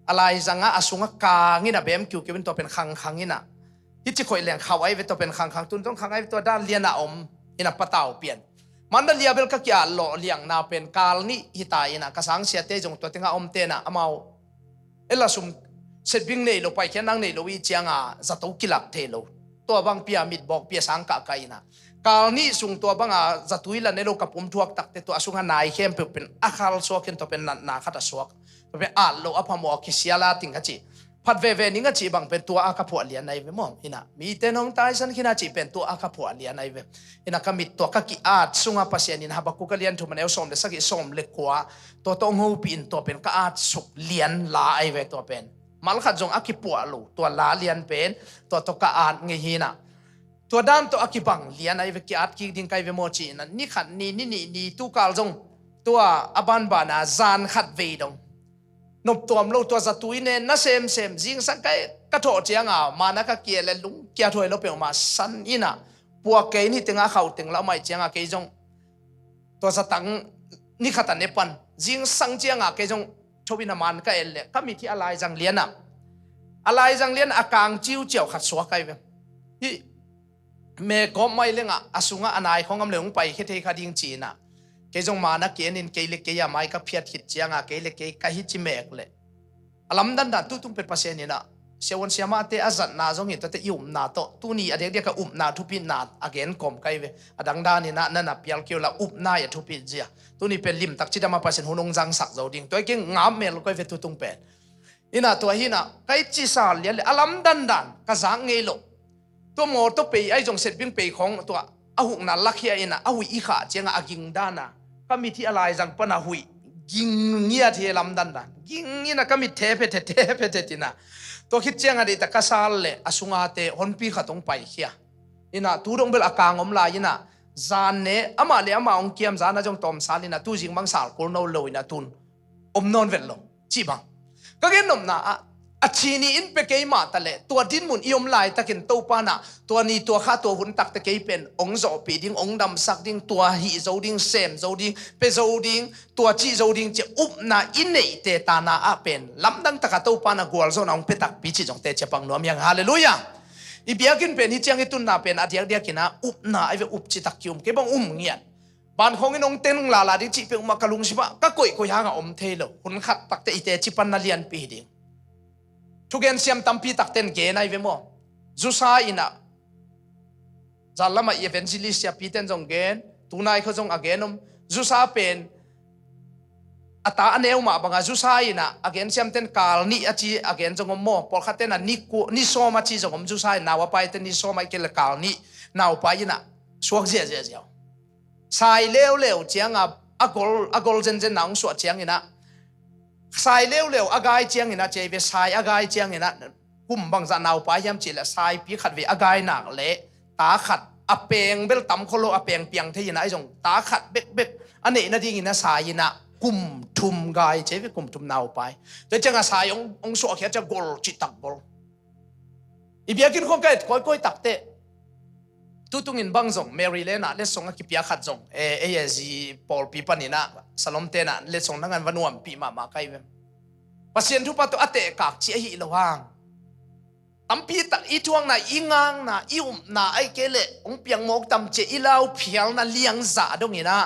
อะไรจังอ่ะสุงกางินะเบมคิวเป็นตัวเป็นขังงินะฮิจิคอยเลี้ยงเขาไว้เป็นตัวเป็นขังตุนต้องขังไว้ตัวด้านเลียนะอินะปะเต่าเปลี่ยนมันดันเลียเบลก็เกี่ยหล่อเลี้ยงนาเป็นกาลนี่ฮิตายนะกระสังเสียเตจงตัวเต็งเตนะอามาเอลสุมเสร็จวิ่งเนี่ยเราไปแค่นั่งเนี่ยเราวิจังอ่ะจะต้องกิลักเทโลตัวบางเปียมิดบอกเปียสังกะไกนะกาลนี่สุงตัวบางอ่ะจะตุยละเนี่ยเรากับทวกตักเตตัวสุงนายเข้มเป็นอาคาลสวกตัวเป็นนาคาตสวกตัวเป็นโลอพมอคิเสียละติงกะจีพัดเวนิงกะจีบางเป็นตัวอาคาผัวเลียนในเวมอมินะมีเตนองตายสันขินาจีเป็นตัวอาคาผัวเลียนในเวอินะก็มีตัวกะกิอาดสุงอาปัสยานินะบักกุกะเลียนทุมันเอลสมเดสักิสมเล็กกว่าตัวตองหูปีนตัวเป็นกะอาดสุกเลียนลาไอเวตัวเป็นมัลขัดจงอากิปัวลูตัวลาเลียนเป็นตัวตกะอาดเงฮีนะตัวด้านตัวอากิบังเลียนไอเวกิอาดกิดิงไกเวโมจีนะนี่ขัดนี่ตุกาลจงตัวอบันบานาจานขัดเวดงนบตัวมโลตัวจัตุยเนน่าเซมจิงสังไกกระโถเจียงอ่ะมานักเกียร์เลยลุงเกียร์ถอยเราเปลี่ยนมาสันอินะปัวเกยนี่ตึงอาเขาตึงเราไม่เจียงอ่ะเกยจงตัวสตังนี่ขัดตันเนปันจิงสังเจียงอ่ะเกยจงชวินามันก็เอลเลยก็มีที่อะไรจังเลียนอ่ะอะไรจังเลียนอากางจิ้วเจียวขัดสวกไกเวที่เมฆก็ไม่เลี้ยงอ่ะอสุงอ่ะอนายของกำเนิดไปแค่เทคดิงจีน่ะเกยจงมานักเกียนินเกยเล็กเกยไม่ก็เพียรหิดเจียงอ่ะเกยเล็กเกยก็หิดจิเมกเลยลำดันตุ้งเป็นภาษาเนี่ยนะเชื่อวันเชื่อมาเตะอาจัดนาจงเห็นตัวเตะยุ่มนาโตตู้นี้อเดียกก็นาทุพินนาอเกนกลมไกเวอดังดานี่นะนั่นน่ะเปียลเกี่ยวละนาอย่าทุพินเจียตู้นี้เป็นลิมตักจิตมาภาษาหุ่นงจังสักเจ้าดิ่งตัวเก่งงามเมลก็เวตุ้งเป็นอินะตัวหินะไกจิสาลเลยลำดันก็สังเงโลตัวหมอตัวไปไอ้จงเสร็จวิ่งไปของตัวอาหุนันลักเฮียอินะอาหุอีขาเจียงอากิงดานะก็มีที่อะไรจังปนาหุยยิงเงียที่ลำดันยิงนี่นะก็มีเทปตินะตัวคิดเจียงอะไรแต่ก็สาลเลยอสุงอาเตฮอนปีขัดตรงไปเฮียอินะตูดงเบลอากางอมลายนะจานเนอามาเลยอามาองเกียมจานนะจงตอมสาลินะตูจิงบังสาลโคลโนโลอินะตุนนอนเวลโลจีบังก็เกินนมนะอาชีนี้อินเปเกยมาตะเลตัวดินมุนอิยมลายตะกินตัวปานะตัวนี้ตัวข้าตัวหุ่นตักตะเกยเป็นองโจปีดิ้งองดำสักดิ้งตัวหีโจดิ้งเซมโจดิ้งเปโจดิ้งตัวจีโจดิ้งจะอุบนาอินเนเตตานาอาเป็นลำดังตะกะตัวปานะกัวโซนองเปตักปีจิจงเตจะปังนัวมีอย่างฮาเลลูยาอีเบียกินเป็นที่เจียงอิตุนนาเป็นอาเดียกินนะอุบนาไอเวอุบจิตักคิวมเก็บังเงียนบ้านของอินองเต็นลาลาดิจิเป็นมากะลุงสิบะก็กุยหางอมเทโลหุ่นขัดตักเตอิเตจิปันนาเลียนปีดิ้งทุกเย็นเสียมตั้มปีตักเต็นเกนไอเวโมจุสาอินะจัลละมาเอเวนซิลิสยาปีเต็นจงเกนตุนายเขาจงอเกนจุสาเป็นอัตาอันเอวมาบังจุสาอินะอเกนเสียมเต็นกาลนี่อาจีอเกนจงโมพอขัดเต็นอันนี่โซมาจีจงจุสาอินะว่าไปเต็นนี่โซมาเกลกาลนี่นาวไปนะสวกเจียสายเร็วเจียงอากอลเจนนางสวดเจียงอินะสายเร็วอากายเจียงอินะเจเวสายอากายเจียงอินะกุมบังจะนาวไปยามจีละสายปีขัดเวอากายหนักเละตาขัดอเปงเบลตั้มโคโลอเปงเปียงเทียนะไอจงตาขัดเบ็กอันนี้นะดิ้งอินะสายอินะกุมทุมกายเจเวกุมทุมนาวไปแต่จังสายองสวดแค่จะกอลจิตตักบอลอีเบียกินคนกันค่อยตักเตะตุ้งอินบังจงเมรีเลนะเลสงกิปิยาขัดจงเอจีปอลปีปันนี่นะสลอมเตนะเลสงนั่งกันวันวันปีมาใกล้เวมปัสเซียนทุกปัตตุอเตะกักเจียหิระวังตั้มปีตักอีช่วงน่ะอีงางน่ะอีอุ่มน่ะไอเกเลองเปียงมกตั้มเจอีลาวเพียงน่ะเลี้ยงจ่าดงนี่นะ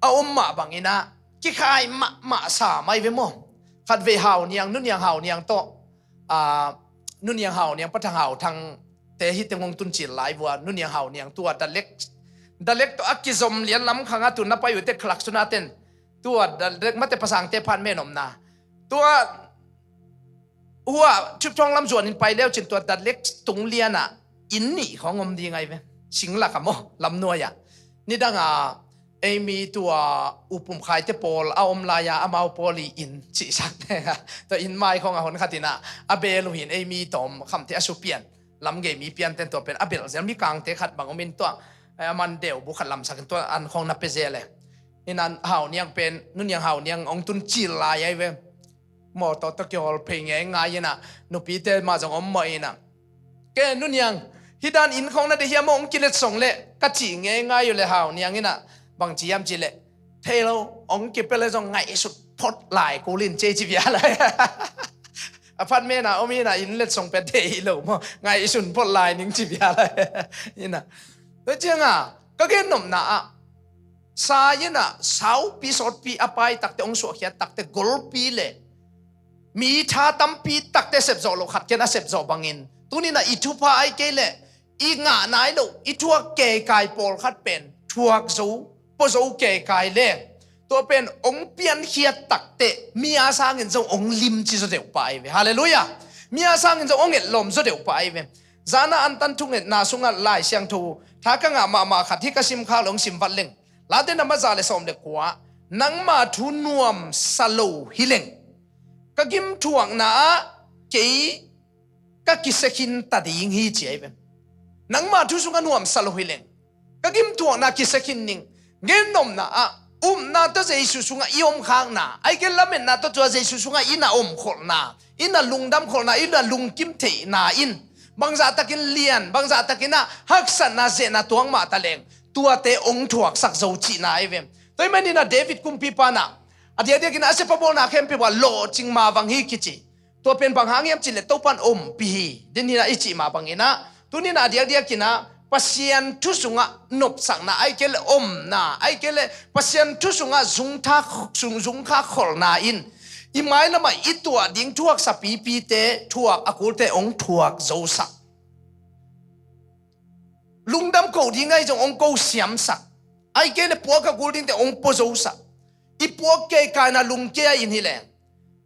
เอามาบังนี่นะกี่ใครมาสาไม่เวมอขัดเวหาวเนียงนุ่นยังหาวเนียงโตนุ่นยังหาวเนียงปัทหาวทางแต่ฮิตงงตุนจิลไลบัวนุ่นยังหาวเนียงตัวดัลเล็กตัวอักกิซอมเลียนล้ำขังตุนนับไปอยู่เตคลักสุนาเตนตัวดัลเล็กมัตเตภาษาเตพันเมนอมนาตัวหัวชุบช่องลำส่วนไปแล้วจนตัวดัลเล็กตุงเลียน่ะอินนี่ของอมดีไงเว้สิงหลักอะโมลำนัวยะนี่ดังเอมีตัวอุปมขายเตปอลเอาอมลายาอามาปอลีอินจิสักเนี่ยตัวอินไมของคนขัดินะอาเบลหินเอมีตอมคำที่อสุเปียนลำเกมีเปลี่ยนเต็มตัวเป็นอเบลเสียมีกลางเตะขัดบางอมินตัวมันเดี่ยวบุคลำสักตัวอันของนับเปเจเลยนี่นั่นหาวเนี่ยเป็นนุ่นยังหาวเนี่ยองตุนจิลายไอ้เว้หมอตัวตะเกียวเพลงง่ายนะนุปีเตมาจากอมมอยนะแกนุ่นยังฮิดานอินของนั่นเดียมองกิเลสส่งเละกัจจิง่ายอยู่เลยหาวเนี่ยนี่นะบางจียามจิเละเทโลองกิเปเลยจงง่ายสุดพดหลายกูลินเจจิบยาเลย อพันเมนะโอมีนะอินเล็ดส่งไปเดอีโลมไงสุนพลลายนิงจิบยาเลยนี่นะตัวเจียงก็เกินนมนะสายนะสาวปีสอดปีอภัยตักแต่องค์สวขีตักแต่กอลปีเลยมีชาตัมปีตักแต่เสพโซโลขัดแค่นั้นเสพโซบังอินตัวนี้นะอิทุพาไอเกลอีงานายโลอิทัวเกยกายปอลขัดเป็นทัวกซูปโซเกยกายเล่ตัวเป็นองค์เปียนเขียตักเตมีอาสาเงินจงองค์ลิมจิโซเดียวไปเวฮาเลลูยามีอาสาเงินจงองค์เอ็ดลมโซเดียวไปเวจานาอันตันทุงเอ็ดนาสุงะลายเสียงทูถ้ากังมาขัดที่กสิมข้าวลงสิมวัดเล็งลาเดนมาจาเลสอมเด็กว่านังมาทุนวมสโลฮิเลงก็กิมทวงนาเกยก็กิสกินตัดยิงฮีเจเวนังมาทุสุงะนวมสโลฮิเลงก็กิมทวงนากิสกินนิงเงินนมนานาตัวเจสุสุงะยอมข้างนาไอ้เกลเมนนาตัวเจสุสุงะอินาขลนาอินาลุงดำขลนาอินาลุงกิมเทนาอินบางจากตะกินเลียนบางจากตะกินฮักสันนาเจนาตัวงมาตะเลงตัวเตองถวกสักโจจีนาไอเวมตัวมันนี่นะเดวิดกุมปีปานะอดีตกินอาเซปบอลนาเข้มปีว่าโลจิงมาบังฮีกิจิตัวเป็นบางหางเงียบจิเลตัวปันปีเดนี่นะอิจิมาบังเงินะตัวนี้นะเดียกินะปัสยันทุสุงะนบสังนะไอเกลนะไอเกลปัสยันทุสุงะจุงท่าขลนาอินอีไม้ละมาอีตัวดิ้งทวกสปีปีเตทวกอกุลเตองทวกโจสักลุงดำกูดิ้งไอจงองกูเสียมสักไอเกลพวกกูดิ้งเตองปโจสักอีพวกเกยกายนะลุงเกยอินฮิเล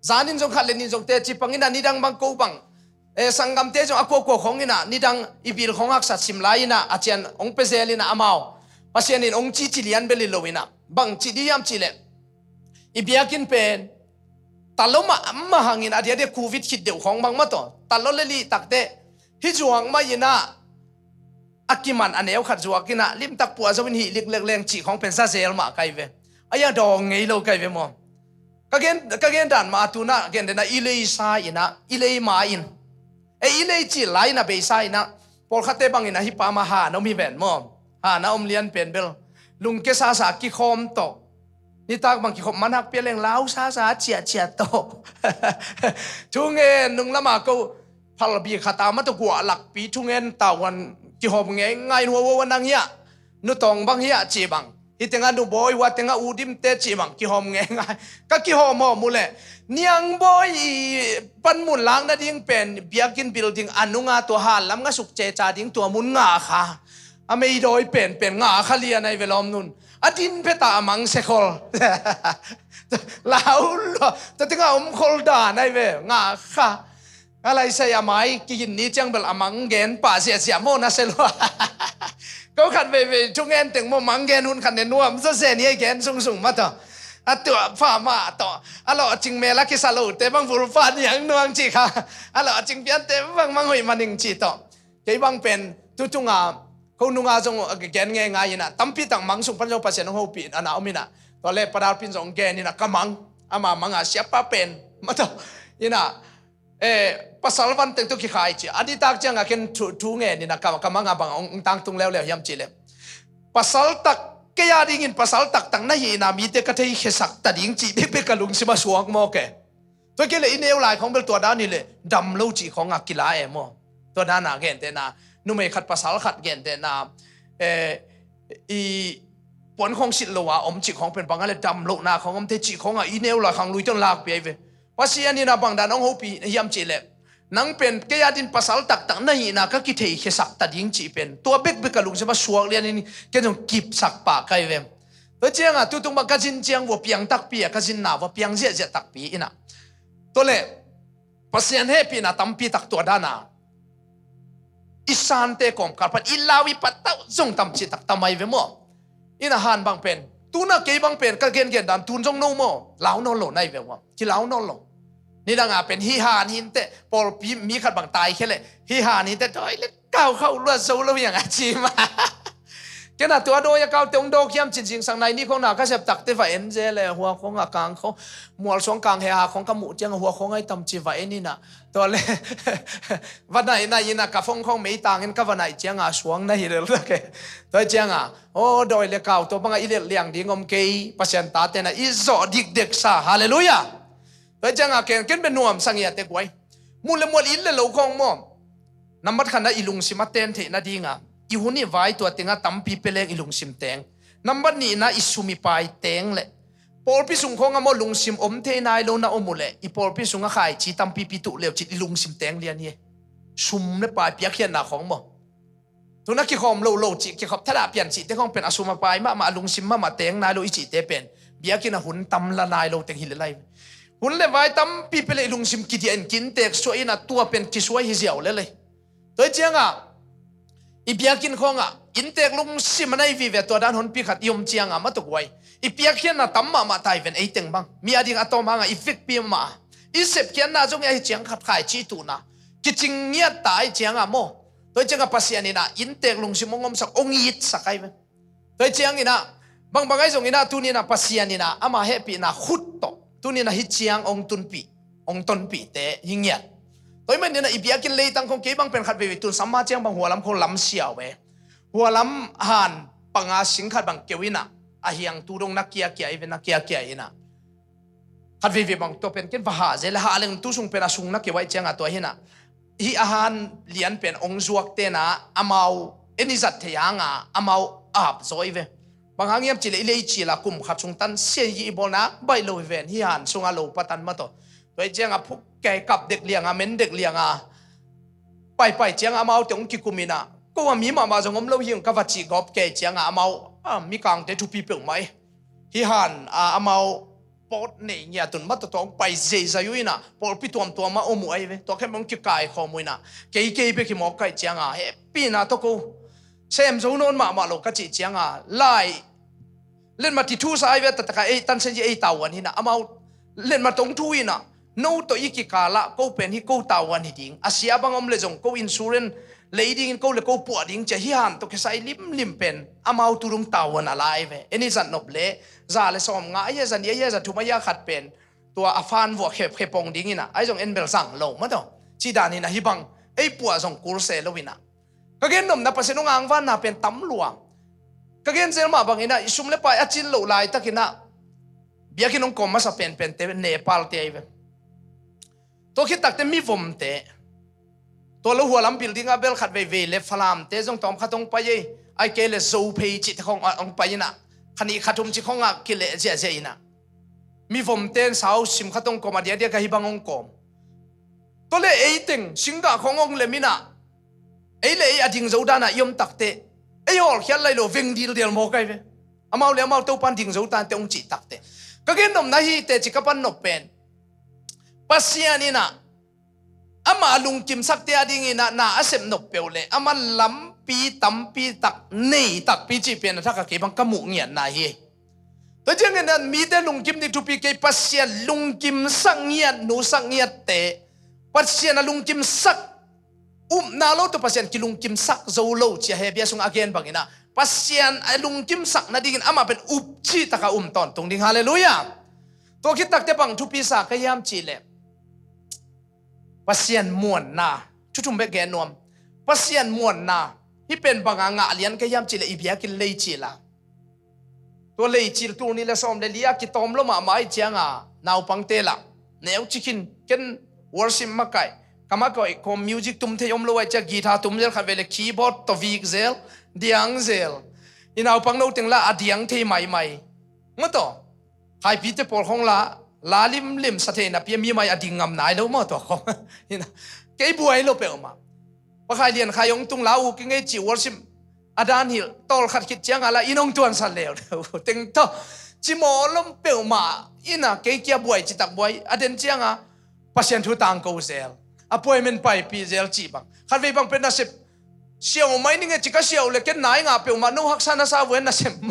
จานินจงขัดเลนินจงเตจิปังอินานิดังบังกูบังสังกัมเตจงอโกของอินะนิดังอีบิลของอักษรสิมลายนะอาจารย์องเปเซลินะอามาวภาษานินองจีจิลิอันเบลิโลวินะบังจีดิยามจิเลอีเบียกินเป็นตลอมาหางินอาเดียโควิดคิดเดียวของบังมาต่อตลอเลลีตักเตฮิจวงมายินะอากิมันอันเอวขัดจวกินะลิมตักปัวจวินหิเล็กแรงจีของเป็นซาเซลมาไกเวอายาดองไงโลไกเวมอก็เกณฑ์ดันมาตุนะเกณฑ์เดนะอิเลซาอินะอิเลมาอินอิเลจิไลนะเบซ่านะพอขัดเตบังอินะฮิปามาหาโนมีแบนมอหานะอมเลียนเป็นเบลลุงเกซาสากิคอมโตนี่ตากบางกิคอมมันหักเปียเลงลาวซาเจียโตทุงเงินนุงละมากูพลบีขัดตามาตุกัวหลักปีทุงเงินตาวันกิคอมไงหัววันนังเฮียนุตองบางเฮียจีบังที่เต็งอันดูบอยว่าเต็งอันอูดิมเตจิบังกิหอมไงก็กิหอมมูเลยนี่ยังบอยปันมุนล้างนั่นยิ่งเป็นเบียกินบิลดิ้งอันนุงาตัวหันล้ำก็สุกเจจาดิ้งตัวมุนงาค่ะอเมย์โดยเป็นงาขลียในเวลาอมนุนอดินเพตามังเซคอลลาวแต่ถึงอมคอลดาในเวงาค่ะอะไรเสียไหมกินนี้จังเบลอมังเกนป่าเสียโมนะเซลวก็ขันไปช่วงเงินถึงโมมังเกนุนขันเนนัวมันจะเสียนี่เกนสูงมาต่อตัวฟ้ามาต่อเราจริงเมลักกิสาลูแต่บางฟูฟ้าอย่างนวงจีค่ะเราจริงเพี้ยนแต่บางมังหุยมันหนึ่งจีต่อเกี่ยบางเป็นทุจุงอาเขานุงอาจงเกนง่ายๆนะตั้มปีต่างมังสุงพันโยปัสเซนของปีอันเอามินะตอนแรกประดาปินสองเกนนี่นะกำมังอามามังอาเสียป้าเป็นมาต่อนี่นะpasal van teng tu ki khai chi adi tak chang a ken thu nge ni na ka manga bang ong tang tung lew yam chi le pasal tak ke ya ding in pasal tak tang na hi na mi te ka thei khesak ta ding chi be ka lung si ma suak mo ke to ke le in eu lai khong bel to da ni le dam lo chi khong a kila e mo to da na gen te na nu me khat pasal khat gen te na i pon khong sit lo wa om chi khong pen bang ale dam lo na khong om te chi khong a in eu lai khang lui tong lak pe ve pasian ni na bang dan ong hopi yam chi le nang pen ke ya din pasal tak na hi na ka ki thei khesak ta ding chi pen to bek ka lung se ma suak lian ni ke jong kip sak pa kai ve to chiang a tu tung ba ka jin chiang wo piang tak pi ka jin na wo piang je tak pi ina to le pasian he pi na tam pi tak to da na isan te kom kar pat ilawi pat ta jong tam chi tak tamai ve mo ina han bang pen tu na ke bang pen ka gen dan tun jong no mo lao no lo nai ve wa ki lao no loนี่ดังเป็นฮิฮานินเตปอลมีขัดบังตายแค่เลยฮิฮานินเตโดยเล็กเก่าเข้าเลือดโซ่แล้วอย่างอาชีมาแค่น่ะตัวโดยเก่าเตงโดเขียมจริงๆสังในนี่ของน่ะก็เสพตักเตว่าเอ็นเจเลยหัวของอากางเขามัวสองกลางเฮียของกระหมูเจียงหัวของไอ้ตำจีว่าเอ็นนี่น่ะตัวเลยวันไหนนายน่ะกับฟงของไม่ต่างกันกับวันไหนเจียงสวงในเรื่องเลยตัวเจียงโอ้โดยเล็กเก่าตัวบางอีเลี้ยงดีงมเกยปัสยันตาเตน่ะอีโซดิกเด็กซาฮาเลลูยาตัวจังอาเกนเป็นนวมสังเกตเด็กไว้ มูเลมวลอินเลโลของมอนัมบัดขันนะอิลุงซิมาเตนเทนะดีงาอีหุนี่ไว้ตัวเต็งตั้มปีเปเลงอิลุงซิมเตงนัมบัดนี้นะอิสุมิไปเตงเลยปอลพิสุงของอมอลุงซิมอมเทนายโลนะอมุเลอีปอลพิสุงขายจีตั้มปีปิตุเลวจิอิลุงซิมเตงเลียนี่ซุมเลปายเปียกเขียนหน้าของมอทุนักขี้ขอมโลจิขี้ขอบถ้าเปลี่ยนจิเตของเป็นอสุมาไปมาลุงซิมมาเตงนายโลอิจิเตเป็นเบียกินหุ่นตั้มละนายโลเต็งหิเลไลหุ่นเลไว้ตั้มปีเปเลลุงซิมกิเดียนกินเตกสวยนะตัวเป็นกิสวยฮิเซียวเลยตัวเจียงอีเปียกินของอินเตกลุงซิมในวิเวตัวด้านหุ่นปีขัดยมเจียงมาตุกไว้อีเปียเขียนนะตั้มมาไทยเป็นไอเต็งบังมีอดีตอัตมาอีฟิกปีมาอีเสพเขียนนะจงไอเจียงขัดขายจีตูนะกิจงเงียตายเจียงโมตัวเจียงปัสยานี่นะอินเตกลุงซิมงมสักองยิดสักไอเว้ตัวเจียงนี่นะบางไอจงนี่นะตัวนี่นะปัสยานี่นะอามาเฮปีนะขุดโตตัวนี่นะฮิเจียงองตุนปีเตยิงเงียตัวมันเนี่ยนะอีเปียกินเลยตั้งคงเก็บบางเป็นขัดไปตุนสัมมาเจียงบางหัวลำคงลำเสียวเว้หัวลำหันปังอาสิงขัดบางเกวินะอาเฮียงตูดงนักเกียอีเวนักเกียอีนะขัดบางตัวเป็นเก็บว่าเจลหาเรื่องตู้ซุงเป็นอาซุงนักเกียไว้เจียงตัวเห็นนะฮีอาหารเลียนเป็นองจวกเตนะอามาเอ็นิจัดเทียงอามาอาบซอยเวบางครั้งยังจิเลยจิละกุมขัดซุงตันเสียยีบนะใบโลเวนฮีหันซุงอาโลปัตันมาตัวตัวเจียงพวกแกกับเด็กเลี้ยงเม้นเด็กเลี้ยงไปเจียงมาตรงกิกุมินะก็ว่ามีมาจงอมเราหิงกับวัจิกอบแกเจียงมามีกลางเตทุปีเปิงไหมฮิฮันมาปอดเนี่ยตุนมาตัวไปเจซายุยนะปอดพิตัวมาอมวยเวตัวแค่มันกิกายข้อมูลนะเกไปกิมอกไกเจียงเฮปีนะตัวกูเซมโซนนมาโลกจิเจียงไล่เล่นมาที่ทูสายเวตตะกายตันเซนจีตาวันนี่นะมาเล่นมาตรงทุยนะโน้ตัวอีกกาละก็เป็นที่กูตาวันหิดิงอาเซียบางอมเลจงกูอินซูเรนเลยดิ้งกูเลยกูปวดดิ้งจะฮิฮันตัวแค่ใส่ลิมเป็นอามาตุรุงตาวันอะไรเว้เอ็นี่จันนบเล่ซาเลสอมง่ายจันจันทุมายาขัดเป็นตัวอาฟานวัวเขปงดิ้งนะไอ้จงเอ็นเบลสั่งลงมาตัวจีดานี่นะฮิบังไอ้ปัวจงกูเซลวินะก็เกณฑ์นมนะภาษาโนงอังวันนะเป็นตำหลวงก็เกณฑ์เซลมาบางอินะอิสุมเลไปอาจินโลไลตะกินะเบียกินงกอมมาสเป็นเตเนปาลเตยเวตัวคิดตักเต็มมีฟมเตะตัวลูกหัวลำบิลดิ้งอาเบลขัดเวเลฟลามเตะจงตอมขัดตรงไปยัยไอเกลโซเพย์จิตขององไปยัยนะขันนี้ขัดทุมจิตของกิเลเจเจนะมีฟมเตะสาวสิมขัดตรงกอมาเดียกับฮิบังองกอมตัวเล่ไอติงสิงกาขององเลมินะไอเล่อดิ่งโจดานะยมตักเตะไอฮอลเขียนเลยโลเวงดีเดียลโมกไอเวอามาเลยอามาตัวปันดิ่งโจดาเตะองจิตตักเตะก็เกินนมนะฮีเตะจิกับปันนบเป็นปัสยานี่นะอามาลุงกิมสักเตียดิ้งนะน่าอาเสมนบเปลวเลยอามันล้ำปีตั้มปีตักนี่ตักปีจีเป็นถ้ากับเก็บังกมุเงียนนายตัวเจ้าเงินนั้นมีแต่ลุงกิมที่ทุปีเก็บปัสยาลุงกิมสักเงียนูสักเงียเตะปัสยานะลุงกิมสักนาโลตัวปัสยากิลุงกิมสักโซโลเจียเฮเบียสงอาเกนบางนะปัสยาลุงกิมสักนาดิ้งอามาเป็นอุบชีตะกะตอนตรงดิ้งฮาเลลูยาตัวคิดตักเตปังทุปีสักก็ยามจีเลปัสยันมวนนาชุมเบกแกนวมปัสยันมวนนาที่เป็นบางงะเลียนก็ยามจิเลอีเบียกินเลยจิละตัวเลยจิลตัวนี้ละซ้อมเลยเลียกิตอมลมาไม่เจียงนาวปังเตละแนวจิกินกันวอร์ซิมมาไก่กามาก็คอมมิวสิกตุ้มเทยมลอยจากกีตาร์ตุ้มเซลขับเวลคีย์บอร์ดตัววิกเซลเดียงเซลอินาวปังโนติงละอดียงเทใหม่งั้นต่อใครพิจารณาของละลาลิมสะเทนะเพียมีไม่อดิ่งงำนายแล้วมั้งตัวเขาเห็นนะเก็บไว้แล้วเปล่ามาพอใครเรียนใครยงตุงลาวกิงไอจิวอร์ซิมอาดานฮิลตอลขัดคิดเจียงอะไรอินองตวนสันเลวตึงท่อจิโมล้มเปล่ามาอินะเกี่ยบวยจิตักบวยอเดนเจียงพัศยันทุตังกูเซลอพอยเมนไปปีเซลจีบังขัดไปบังเป็นนาสิบเชียวไม่นี่ไงจิกาเชียวเลยเก็นนายงาเปล่ามาโนฮักษานาซาเวนนาสิบโม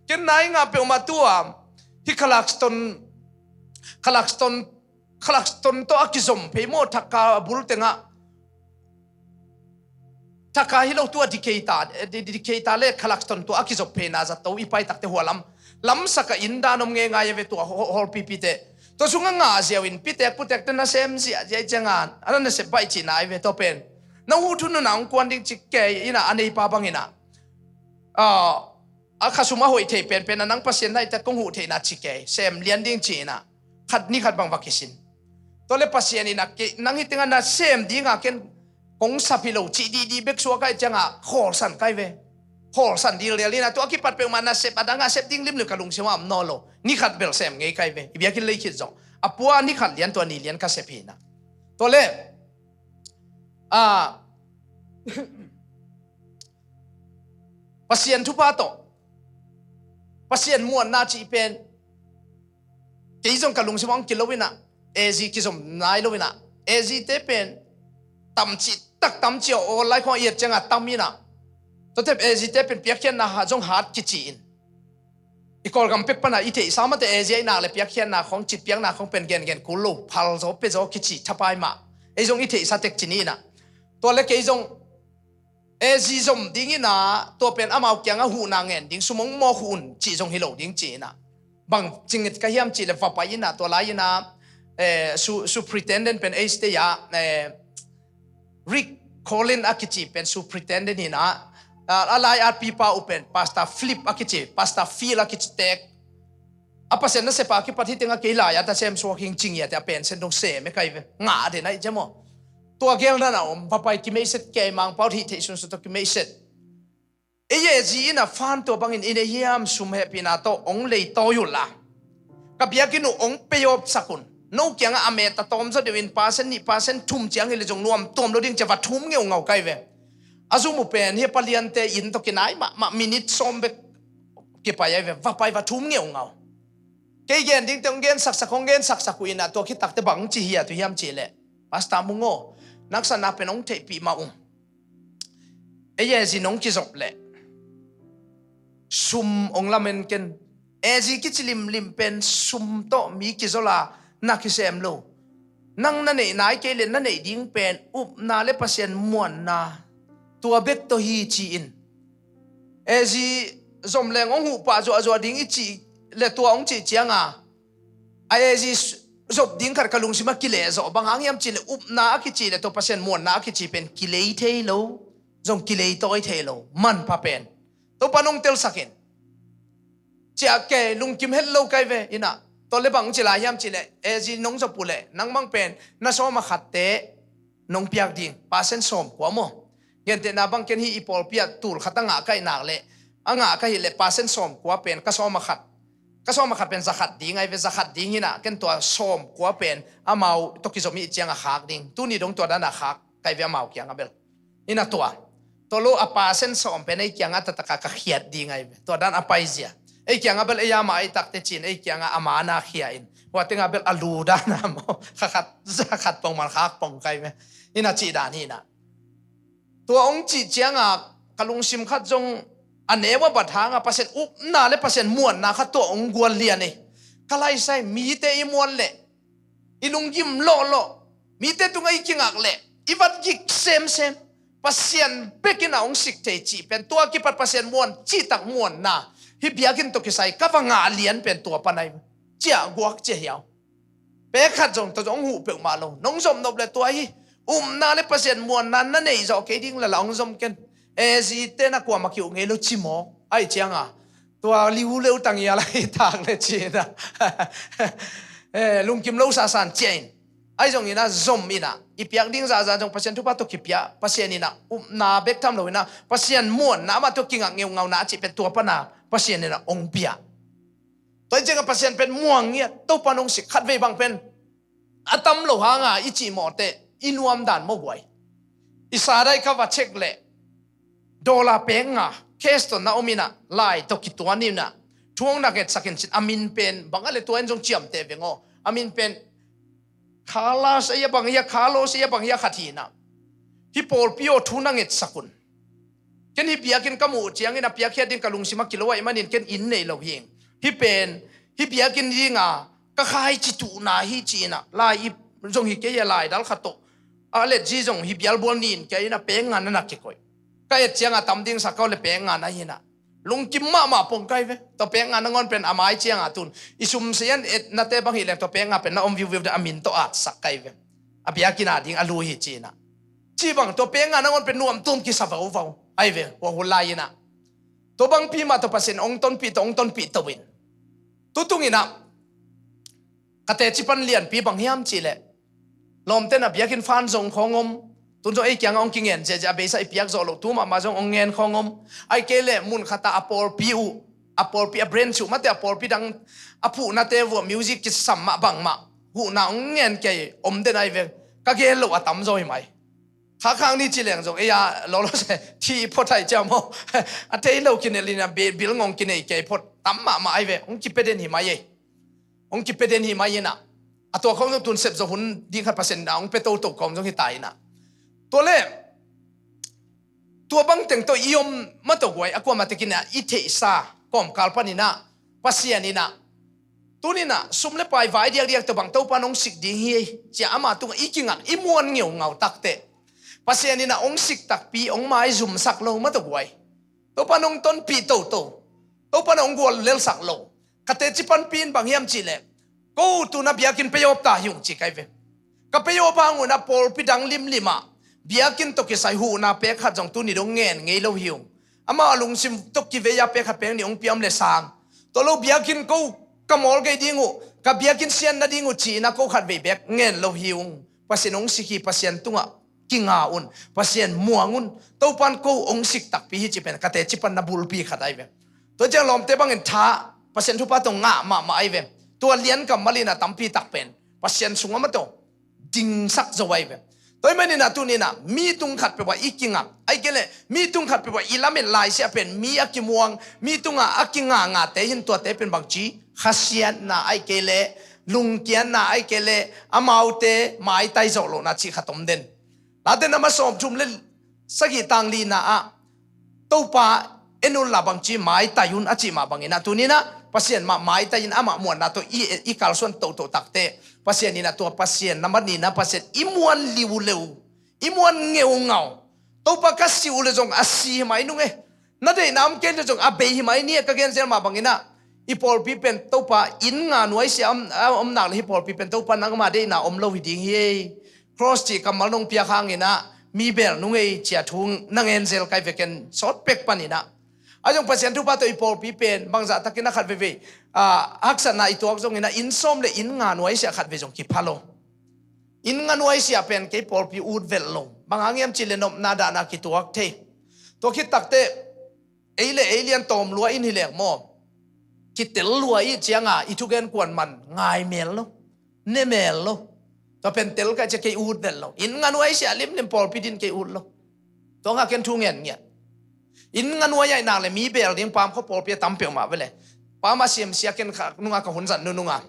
เก็นนายงาเปล่ามาตัวที่คลักสตนตัวอักิซมเพย์โมทักกาบุลเตงะทักกาฮิโลตัวดิเคตาเล่คลักสตนตัวอักิซมเพย์นาจัตโตอีไปตักเตหัวลำสักอินดานมเงยง่ายเวตัวฮอลปีเตตัวสุงงาเสียวินปีเตกปุเตกเตน่าเซมเสียใจจังานอันนั้นเสพไปจีนายเวตัวเป็นน้องหูทุนน้องกวนดิ้งจิกเกยอินะอันนี้ป้าบังอินะข้าสุมาหอยเทเป็นนังปัสยันได้แต่กงหูเทน่าจิกเกยเซมเลียนดิ้งจีน่ะขัดนี่ขัดบางวักสิน ตัวเลปัสยานี่นะนังฮิตงานนะเซมดีงาเกนกงสับพิโลจีดีเบกชัวไกจังอ่ะขอสันไกเวขอสันดีเรียลีนะตัวคิดปัดเปมานะเซปัดงาเซปดิ้งลิมหรือกระลุงเชวามนอโลนี่ขัดเบลเซมไงไกเวอีเบียกินเลยคิดจงอปัวนี่ขัดเลียนตัวนี้เลียนกาเซพีนะตัวเลปัสยานทุพาโตปัสยานมวนนาจีเป็นกี่จงกระลุงเชวามกิโลวินะเอซีกิจมนายโลวินะเอซีเตเป็นตำจิตตักตำเจียวโอไลของเอียดจังอ่ะตำมีนะตัวเทปเอซีเตเป็นเปียกเขียนนะฮะจงหาดกิจีนอีกอลกำเป็กปนะอีเทสามารถเอซีน่าเลยเปียกเขียนนะของจิตเปียกนะของเป็นเกนกุลูพัลโซเปโซกิจีทับไปมาไอจงอีเทสเต็กจีนี่นะตัวเล็กไอจงเอซีจงดิ้งนะตัวเป็นอามาเกียงหูนางเงินดิ้งสมองโมหุนจีจงฮิโลดิ้งจีนะบางจริงๆก็ยังจีเลยฟ้าไปนะตัวไรนะsuperintendent เป็นเอสเตียริกโคลินอากิจิเป็น superintendent นี่นะอะไรอาร์ปีปาอุเป็นพาสต้าฟลิปอากิจิพาสต้าฟิลอากิจิเต็กอาปัสเซนนั่นเสพากิปฏิทินอากิลายาตาเซมสวากิงจริงเนี่ยแต่เป็นเส้นตรงเสไม่ใครงาเดี๋ยวนะใช่ไหมตัวเกลนั่นน่ะพอไปกิไม่เสร็จเกมังพอที่ที่สุดสุดกิไม่เสร็จเอ้ยจีน่ะฟันตัวบางอินเดียมสุมเหปินาโตองเลยโตอยู่ละกับยากินุองเปยอบสักุนนกยังอเมตตอมซะเดี๋ยวอิน%นี่%ทุ่มเจียงเฮลจงนวมตอมเราดิ้งจะวัดทุ่มเงาไกเวอาซุมุเป็นเฮียปเลียนเตอินตกินายมามินิตซอมเบกเก็บไปเวว่าไปวัดทุ่มเงาเกยเกนดิ้งตรงเกนสักของเกนสักกุยนะตัวคิดตักแต่บังจีเฮียตัวเฮียมจีเล่พาสตามุงโง่นักษณะเป็นองเทปีมาเอ้ยสิน้องกิจบเล่ซุมองละเมนเกนเอจิกิจลิมเป็นซุมโตมีกิจลานักเสมโลนั่งนั่นเองนายเกลินนั่นเองดิ้งเป็นอุปนาเลปเซียนมวนนาตัวเบกตัวฮีจีอินเอจีสมแรงองหูป่าจัวดิ้งอีจีเลตัวองจีเจียงอ่ะไอเอจีจบดิ้งขัดกลุงสิมากิเลสบางครั้งยามจีเลอุปนาคิจีเลตัวเปเซียนมวนนาคิจีเป็นกิเลเทโลจงกิเลตัวเทโลมันพาเป็นตัวปนงเตลสักินเจ้าแกลุงกิมเฮลโลไกเวอินะตัวเล็บังจิลายามจิเลเอจีน้องจะปุเลนังมังเป็นน่าชอบมาขัดเตะน้องเปียกดิ่งปาเซนสมหัวโมเงินเตนาบังเกนฮีอีปอลเปียตูลขัดตั้งหาไก่หนักเละอ่างหาไก่เละปาเซนสมหัวเป็นก็ชอบมาขัดเป็นสักขัดดิ่งไงเป็นสักขัดดิ่งนี่นะเกินตัวสมหัวเป็นอาเมาตกิจมีเจียงหักดิ่งตู้นี้ดงตัวด้านหักไก่เวียเมาเกียงอ่ะเบลนี่นะตัวโลอปาเซนสมเป็นไอ้เกียงอ่ะตะกะเขียดดิ่งไงตัวด้านอปายเสียไอ้เกียงอ่ะเบลไอ้ยามาไอ้ตักเตจินไอ้เกียงอ่ะอามานาเขียอินว่าติงอาเบลอลูดานะมอขัดปองมันขักปองไกไหมนี่นะจีดานี่นะตัวองค์จีเจียงอ่ะกลุงซิมขัดจงอันเนว่าบัดทางอ่ะ%อุบนาเล%มวนนะขัดตัวองค์กวนเลียนนี่กลายใส่มีเตอีมวนเละอีลุงยิมโลมีเตตุงไอ้กิงอักเละอีวัดยิกเซม%เบกินองค์สิกเตจีเป็นตัวกี่%มวนจีตักมวนนะฮิบยากินตัวกี่ใส่ก็ฟังงาเลียนเป็นตัวปนัยเจ้ากวักเจียวเป๊ะขัดจงตัวจงหูเปล่ามาลงน้องสมนบเลยตัวฮีนาเล%มวนนั้นนั่นเองจะโอเคดิ้งละลองสมกันเอซีเต้นักกว่ามาคิวเงยลุชิโมไอ้เจียงอ่ะตัวลิวเลี้ยวตั้งยาอะไรทางเลยจีนะลุงกิมเล่าซาสันเจนไอ้จงนี่นะซมนี่นะอีเปียกดิ้งซาจง%ทุบตัวคิปยา%นี่นะนาเบกทำเลยนะ%มวนนะมาตัวกิงอ่ะเงาหนาจีเป็นตัวปนา%นี่นะองเปียตัวจริงกับ%เป็นม่วงเนี่ยตัวปนงสิขัดไว้บางเป็นอาตมโลหะงาอิจิโมเตอินวมด่านมวยอิสาได้ข้าว่าเช็คเละดอลลาร์เป็นงาเคสตัวน่าอมินะไล่ตัวกิตัวนี่นะช่วงนักเก็ตสักนิดอามินเป็นบางอะไรตัวเองจงเจียมเตะเวงอามินเป็นคาลาเสียบางอย่างคาโลเสียบางอย่างขัดหินะฮิปโปลพิโอทุนังเอ็ดสักุนเช่นฮิปยากินกมูเจียงอินะพิยาเคียดินกะลุงสิมากิโลไว้มันนี่เช่นอินในเราเองฮิเป็นฮิปยากินยิงอ่ะก็ขายจิตุนาฮิจีนะลายจงฮิเกยลายดัลขัดโตอะไรจีจงฮิปยาลบอลนินแกอินะเป็นงานนั่นนักเก็ยก็เอ็ดเจียงอ่ะตำดิ้งสักเขาเลยเป็นงานนั่นฮินะลุงกิมมาปงไกเวตัวเป็นงานนั่งอนเป็นอามายเจียงอ่ะตุนอิสุมเซียนเอ็ดนัดเตบังฮิเลตัวเป็นงานเป็นน้าอมวิวเดอามินตัวอัดสักไกเวอภิยากินาดิ้งอลูฮิจีนะจีบังตัวเป็นงานนั่งอนเป็นนวมตุ้มกิสาวาวไอเวว่าหุ่นลายนะตัวบังพีมาตัว%องต้นปีตัววินตุตุงินะกะเตจิปันเลียนปีบังยามจีเล ลมเต้นเบียกินฟันส่งของงมตุนจงไอ้เกียงองกิงเงินจะไปใส่เปียกโซลตัวมาจงองเงินของงมไอ้เกลมุนขตาอปอลปิวอปอลปิเบรนชูมาแต่อปอลปิดังอภูนาเตวมิวสิกกิสัมมาบังมาหูนาองเงินเกยอมเดนไอเวก็เกลว่าตั้มโซยไหมข้าข้างนี้จีเหลงจงไอ้ยาลอเสที่พอไทยเจ้าโมอันเทเรากินเอลินาบิลงงกินไอ้เกยพอตั้มมาไอเวองกิเปเดนหิมาเยองกิเปเดนหิมาเยนะตัวเขาตุนเสพจหุ่นดิ้งขัดเปอร์เซ็นต์นะองเปโตตกกองจงที่ตายนะตัวเล่ตัวบังเต็งตัวอียมมาตัวไว้อากวมาตะกินนะอิเทซากอมกาลปานินะปัสยานินะตัวนี้นะสุมเลไปไว้เดียกตัวบังตัวปานองสิกดีเฮียจะอามาตัวอีกิงักอีมวนเงียวเงาตักเตะปัสยานินะองสิกตักปีองไม้ซุ่มสักโลมาตัวไว้ตัวปานองต้นปีโตตัวปานองกวลเลลสักโลกะเตจิปันปีนบางยามจีเล่กูตัวนับยากินไปยบตาหิวจีไกเวกับไปยบางวันนับปอลปิดังลิมลิมาเบียกินตกใส่หูนาเปขัดจงตุนี่ดงเงินไงเราหิวอามาลุงซิมตกกิเวียเปขัดเปงนี่องเปียมเลสางตัวเราเบียกินกูกมอลไกดิ้งูกับเบียกินเซียนนาดิ้งูจีนักกูขัดเบียเงินเราหิวภาษาองสิกีภาษาตุงะกิงาอุนภาษามัวงุนตัวปันกูองสิกตักปีฮิจิเป็นกะเตจิปันนับุลปีขัดไอเวตัวเจ้าลอมเตบังเงินท้าภาษาทุบปะตงงะมาไอเวตัวเลี้ยนกับมาลีน่ะตั้มปีตักเป็นภาษาสุงมาโตจิงสักจะไว้เวตัวไม่นี่นะตัวนี้นะมีตุงขัดไปว่าอีกิงอ่ะไอ้เกลมีตุงขัดไปว่าอีลาเมลายเสียเป็นมีอากิมวงมีตุงอ่ะอากิงอ่ะเตหินตัวเตเป็นบางจีขัสยันนะไอ้เกลลุงเกียนนะไอ้เกลอามาอุเตมาไอ้ไตโซโลนะชีขัดตมเด่นแล้วเดนน่ะมาสอบจุ่มเล่นสกิตังลีนะอ่ะตัวป้าเอ็นุลลาบางจีมาไอ้ไตยุนอาจิมาบางงี้นะตัวนี้นะpasien mai ta in ama muan na to i kalson to takte pasien ni na to pasien naman ni na pasien imuan liuleu imuan ngeu ngau to pa kasi ule jong asi mai nung na de nam ken jong abe hi mai ni ka gen sel ma bangina i pol pi pen to pa in nga nuai se am na hi pol pi pen to pa nang ma de na om lo hi ding hi cross chi kamal nong pia khang ina mi bel nung ei chia thung nang en sel kai veken sot pek panina ajong pasien tu pa to ipol pi pen bangza takina khat ve haksana ituak jong ina insom le in nga nuai sia khat ve jong ki phalo in nga nuai sia pen ke pol pi ud vel lo bangangem chilenom na da na ki tuak the to ki takte eile alien tom lua in hilek mo ki tel lua I chianga itugen kwan man ngai mel lo ne mel lo to pen tel ka che ke ud vel lo in nga nuai sia lim lim pol pi din ke ud lo to nga ken thu ngen nge in ngan wa yai nang le mi bel ding pam kho pol pia tam pe ma vele pa ma siam sia ken kha nunga ka hun zan nunga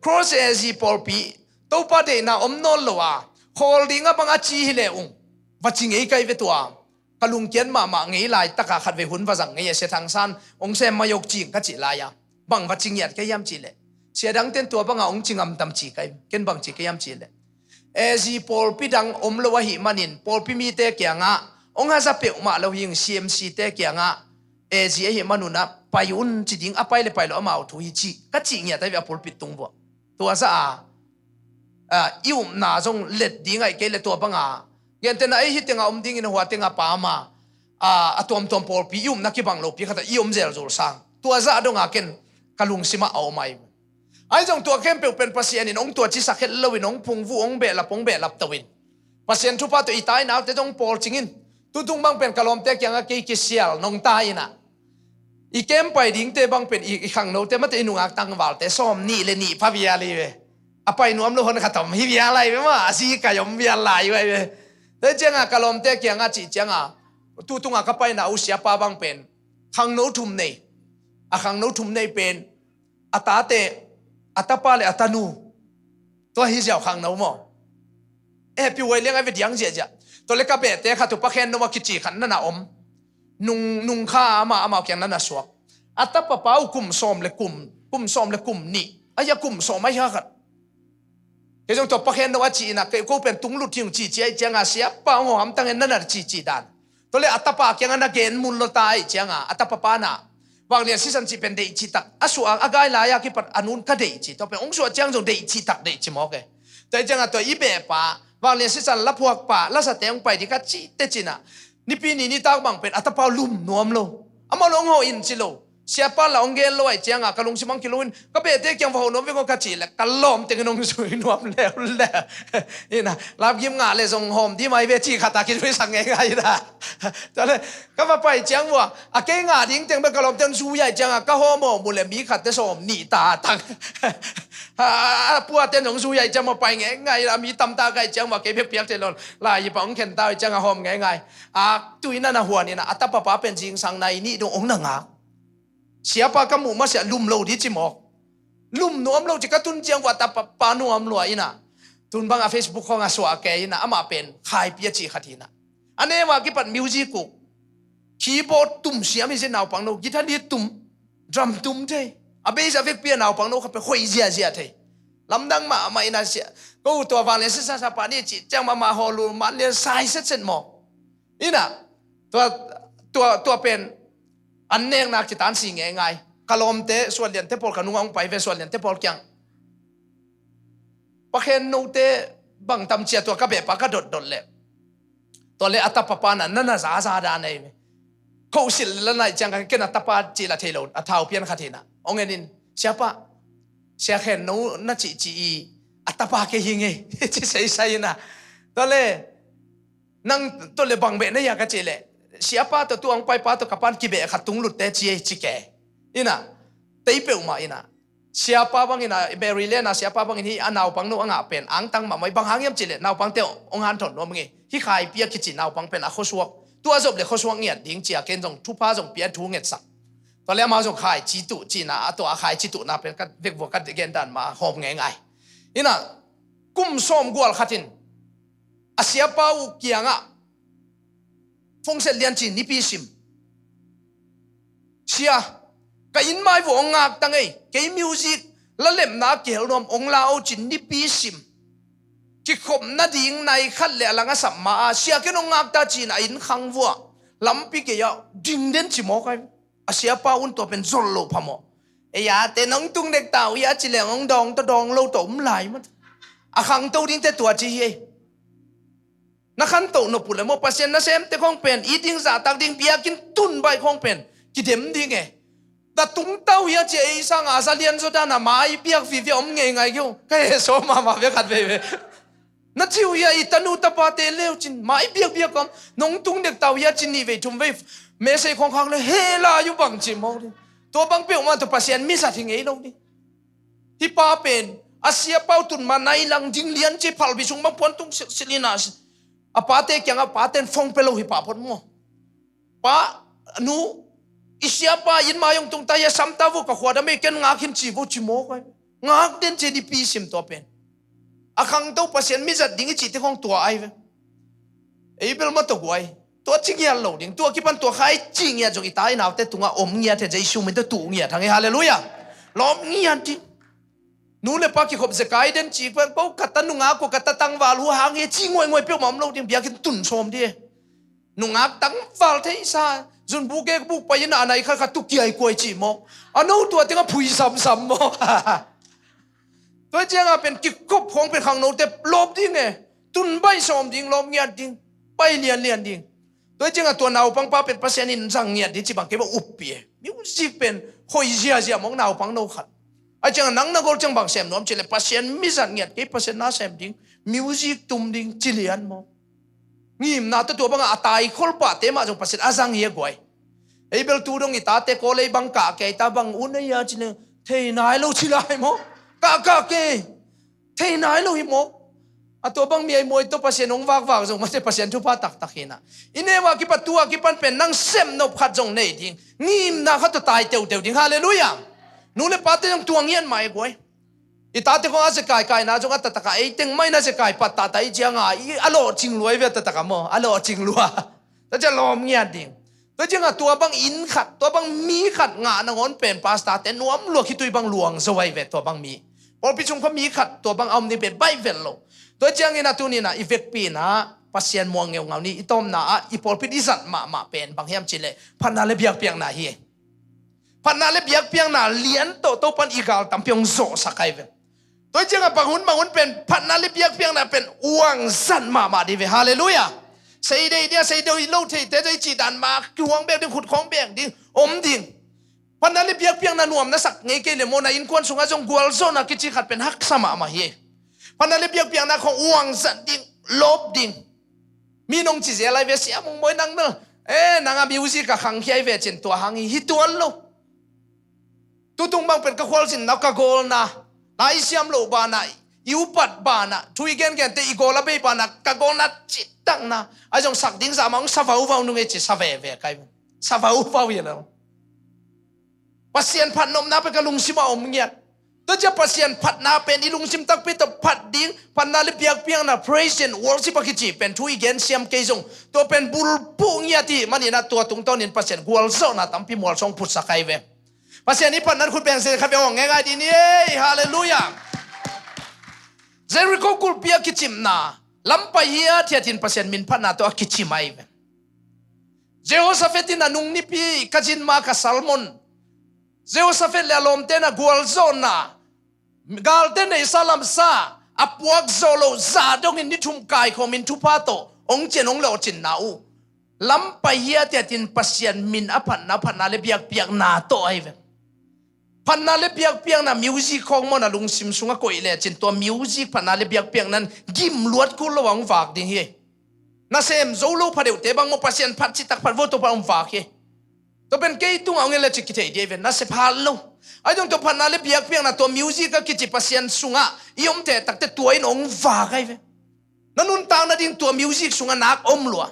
cross as pol pi to pa de na om no lo a holding a banga chi hi le ung wa chi ngei kai ve tua kalung kian ma ngei lai taka khat ve hun wa jang ngei se thang san ong sem ma yok chi ka chi la ya bang wa ching yat ke yam chi le sia dang ten tua banga ong chingam tam chi kai ken bang chi ke yam chi le as pol pi dang om lo wa hi manin pol pi mi te kya nga ong ha sa pe ma lo hing CMC te kya nga e ji he manuna payun chi ding apai le pai lo ma thu hi chi ka chi nya ta pol pi tung bo to sa ium na jong let ding ai ke le to banga gen te na ai hi tenga ding in huwa tenga pa ma atom pol pi ium na ki bang lo pi khata ium zel zul sang to za do nga ken kalung sima au mai ai jong to kem pe pen pasien in ong to chi sakhet lo in ong phung vu ong be la pong be lap tawin pasien thu pa to itai na te jong pol chingin tutung bang pen kalom te kyanga ke ki sial nong ta ina I kem pai ding te bang pen I khang no te mate inungak tang wal te som ni le ni pha bia li we apai nuam lo hon khatom hi bia lai we ma asi ka yom bia lai we te chenga kalom te kyanga chi chenga tutunga ka pai na u sia pa bang pen khang no thum nei a khang no thum nei pen ata te atapa le atanu to hi jiao khang no mo e pi we leng ai ve diang je ja to le ka be te kha tu pa khen no wa ki chi khan na om nung kha ama kyang na suak ata pa pau kum som le kum ni aya kum som mai ha khat ke jong to pa khen no wa chi na ke ko pen tung lu ting chi changa sia pa ngo ham tang en na chi dan to le ata pa kyang na gen mun lo tai changa ata pa na wang lian si san chi pen de chi tak asu agai la ya ki pat anun ka de chi to pe ong so chang jong de chi tak de chi mo ke to changa to I be pa wang lian si san la phuak pa la sa teng pai di ka chi te china ni pi ni tak bang pen atapa lum nuam lo ama lo ngo in chi lo siapa la ongel loi chianga kalung simang kilun ka be te kyang ho no ve ko ka chi la kalom te nong sui nuam le le ina lab gim nga le song hom di mai ve chi khata ki sang ngai ngai da ta le ka ma pai chiang wa a ke nga ding teng be kalom teng su yai chianga ka ho mo mu le mi khat te som ni ta tang pua te nong su yai chang ma pai ngai ngai la mi tam ta kai chiang wa ke pe piak te lon la yi pang khen ta chianga hom ngai ngai tuina na huan ina atapa pa pen jing sang nai ni dong ong na nga siapa kamu masih lum lo di cimok lum nuam lo jika tun jiang wata pa nuam lo ina tun bang a Facebook ko nga so ake ina ama pen khai pia chi khatina ane wa ki pat music ko keyboard tum siam ise naw pang no guitar di tum drum tum te abe sa vek pia naw pang no khape khoi zia zia the lamdang ma ina sia ko to wa le sa sa pa ni chi chang ma ho lu ma le sai set set mo ina to penอันเนงนักจิตานสิงง่ายๆกะลมเตส่วนเลียนเตปอลกะนุงองไปเวส่วนเลียนเตปอลkyangปะเคนนูเตบังตำเจียตัวกะเบปะกะดดๆเลยตัวเลอัตปะปานะนั่นน่ะซาๆดาในเขาสิละไหนจังกันเกนะตะปาจิละเทโลอะทาวเปียนคาเทนะองเงิน siapa sia ken nu na chi at pa ke hingi chi sai naตัวเลนั่งตัวเลบังเบนะya ka chele siapa to tuang pai pa to kapan ki be khatung lut te chi ke ina tei pe ma ina siapa bang ina berile na siapa bang ni anaw pang no anga pen ang tang ma mai bang hangyam chile naw pang te ong han thon no ngi hi khai pia ki chi naw pang pen a khosuak tua zob le khosuak ngiat ding chia ken jong thu pa jong pia thu nget sak to le ma jong khai chi tu chi na to a khai chi tu na pen ka vek vo ka gen dan ma hom ngai ngai ina kum som gwal khatin a siapa u kianga phong se lian chi ni pi sim sia ka in mai vo ngak tangai ke music la lem na kel nom ong lao chin ni pi sim ki khom na ding nai khat le langa samma sia ke no ngak ta chin a in khang vo lampi ke ya ding den chi mo kai a sia pa un to pen zol lo phamo e ya te nong tung dek tau ya chi le ong dong to dong lo to lai ma a khang to ding te tua chi he na khan to no pule mo pasien na sem te khong pen eating za tak ding pia kin tun bai khong pen ki dem ding e da tung tau ya che e sang a sa lian so da na mai piak vi vi om nge ngai kyo ka e so ma ve khat ve na chiu ya itanu ta pa te leo chin mai piak kom nong tung dek tau ya chin ni ve thum ve me se khong khang le he la yu bang chi mo to bang pe ma to pasien mi sa thing e lo ni hi pa pen asia pau tun ma nai lang ding lian che phal bi sung bang pon tung silina apate kyang apaten phong pelo hi pa pon mo pa nu isiapa yin ma yong tung ta ya samta vu ka khwada me ken nga khin chi vu chi mo kai ngak den che di pi sim to pen akhang to pasien mi zat ding chi te khong tua ai ve ei bel ma to guai to ching ya lo ding to ki pan to khai ching ya jong itai naw te tunga om ngia the jaisu me te tu ngia thang hallelujah lom ngia ti nu le pa ki khop ze kai den chi pen ko katan nu nga ko katatang wal hu hang ye chi ngoi pe mom lo ding bia kin tun som di nu nga tang wal thei sa jun bu ke bu pa yin anai kha tu ki ai koi chi mo ano tu tinga phui sam mo to jenga pen ki kop khong pe khang no te lob ding e tun bai som ding lob ngia ding pai lian ding to jenga to naw pang pa pen pasien in jang ngia di chi bang ke ba uppi music pen khoi zia mong naw pang no khat a chang nang na gol chang bang sem nom chile pasien mi zan ngiat ke pasien na sem ding music tum ding chilian mo ngim na to bang atai khol pa te ma jong pasien azang ye goi ei bel tu dong ita te ko le bang ka ke ta bang un ya chile thei nai lo chilai mo ka ke thei nai lo hi mo a to bang mi ai moi to pasien ong wak jong ma te pasien thu pa tak hina ine wa ki patua ki pan pen nang sem no khat jong nei ding ngim na khat to tai teu ding hallelujah nu le pate jong tuang yan mai goi itate ko ase kai na jong ta ka ei teng mai na se kai patta tai chianga I alo ching luai ve ta ka mo alo ching lua ta ja lom ngia ding to jenga tua bang in khat to bang mi khat nga na ngon pen pasta te nuam lo ki tui bang luang zo wai ve to bang mi pol pi chung pha mi khat to bang om ni pen bai vel lo to jang ina tu ni na i vek pi na pasien mo ngeu ngau ni itom na I pol pi izat ma pen bang hiam chile phan na le biak piang na hi panna le biak piang na lian to pan igal tam piong zo sakai ve to jenga bangun pen panna le biak piang na pen uang san ma di ve hallelujah sei dei dia sei dei lo thei te dei chi dan ma kuang bek ding khut khong bek ding om ding พันนั้นเปียกเปียงนันวมนะสักเงยเกลโมนาอินควนสุงอาจงกวลโซนะกิจิขัดเป็นฮักสมามาเฮพันนั้นเปียกเปียงนะของวังสันดิงลบดิงมีนงจิเจอะไรเวสียมงมวยนังเนนางมิวสิกะขังเฮียเวจินตัวหังฮิตัวโลตุตุงบังเป็นกะควอลสินนักกะโกลนะนายเสียมโลบานะยูปัดบานะทุยเกนเกนเตอีโกลาเบปานะกะโกลนะจิตตังนะไอจงสักดิงสามองซาฟาอูฟาวนุงเอจิซาเวเวไกซาฟาอูฟาวเยแล้วpasien phat nom na pe ka lung sim om ngiat to ja pasien phat na pen i lung sim tak pe to phat ding pan na le piak piang na praise and worship ki chi pen thui gen siam ke jong to pen bul pu ngiati mani na to tung ton in pasien gwal so na tampi mol song phut sakai ve pasien ni pan nan khut ben se kha be ong ngai di ni hallelujah Jericho kul piak ki chim na lampa hia thiatin pasien min phat na to ki chi mai ve Jehoshaphat in anung ni pi kajin ma ka Salmon Jehoshaphat le lom te na gwal zona gal te nei salam sa apuak zolo za dong in nitum kai khom in tupato ong chen ong lo chin na u lam pa hia te tin pasien min apan na le biak piak na to ai ve pan na le biak piak na music khong mo na lung sim sunga koi le chin to music pan na le biak piak nan gim luat ku lo wang wak ding hi na sem zolo phadeu te bang mo pasien phat chi tak phat vo to pa om wak hi to pen ke tung ang ele chikite deven na se phalo ai dong to phanna le biak piang na to music ka kichi pasien sunga iom te takte tuain ong wa kai ve nanun tang na ding to music sunga nak om lua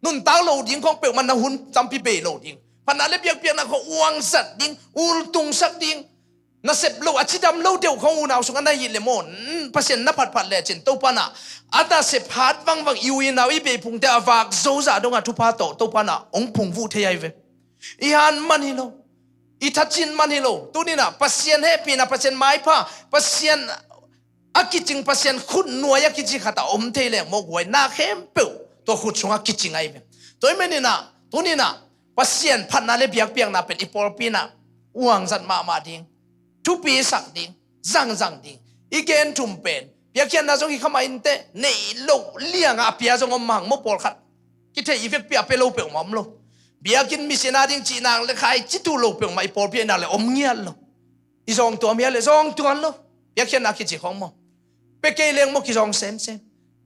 nun tang lo ding khong pe man na hun champi be lo ding phanna le biak piang na kho uang sat ding ul tung sak ding na sep lo achidam lo deu khong unaw sunga na yile mon pasien na phat le chen to pana ata se phat wang iwi na wi be phung te awak zo za donga thu pha to pana ong phung vu the yai ve Ihan manilo itachin manilo tunina pasien happy na pasien mai pa pasien akiching pasien khut nuaya kichi khata om thele mo goi na khem pe to khut sunga kiching ai be toy menina tunina pasien phanna le biak piang na pen ipol pina uang zat ma ding tu pi sak ding zang ding igen tum pen biakian na jong hi khama inte nei lo lianga pia jong om mang mo pol khat ki the effect pia pe lo pe mom lo biakin misina ding chi nang le khai chi tu lo pe mai por pe na le om ngial lo i jong to mi le jong tuan lo biakin na ki chi khong mo pe ke leng mo ki jong sem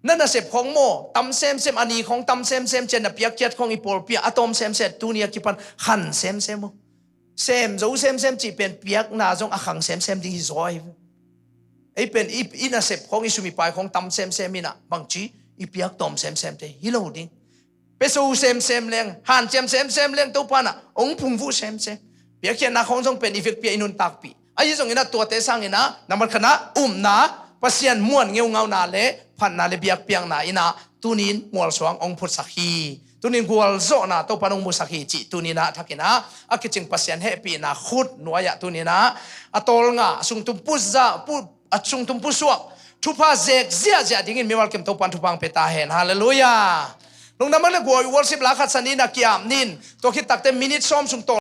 nana se khong mo tam sem ani khong tam sem chen na biakiat khong i por pe atom sem tu nia ki pan khan sem mo sem zo sem chi pen biak na jong a khang sem ding hi zoi ei pen i na se khong i sumi pai khong tam sem ina bang chi i biak tom sem te hi lo ding peso sem leng han sem leng to pana ong phung vu sem bia khen na khong jong pen effect pi inun tak pi ai jong ina to te sang ina namar khana na pasien muan ngeu ngau na le phan na le biak piang na ina tunin mol swang ong phut sakhi tunin gwal zo na to panong mu sakhi chi tunina thakina akiching pasien happy na khut nuaya tunina atol nga sung tum pu za pu achung tum pu suak thupa zek zia dingin mewal kem to pan thupang peta hen hallelujah nung naman le goi worship lakhat sanina kiam nin to khit takte minute som sung to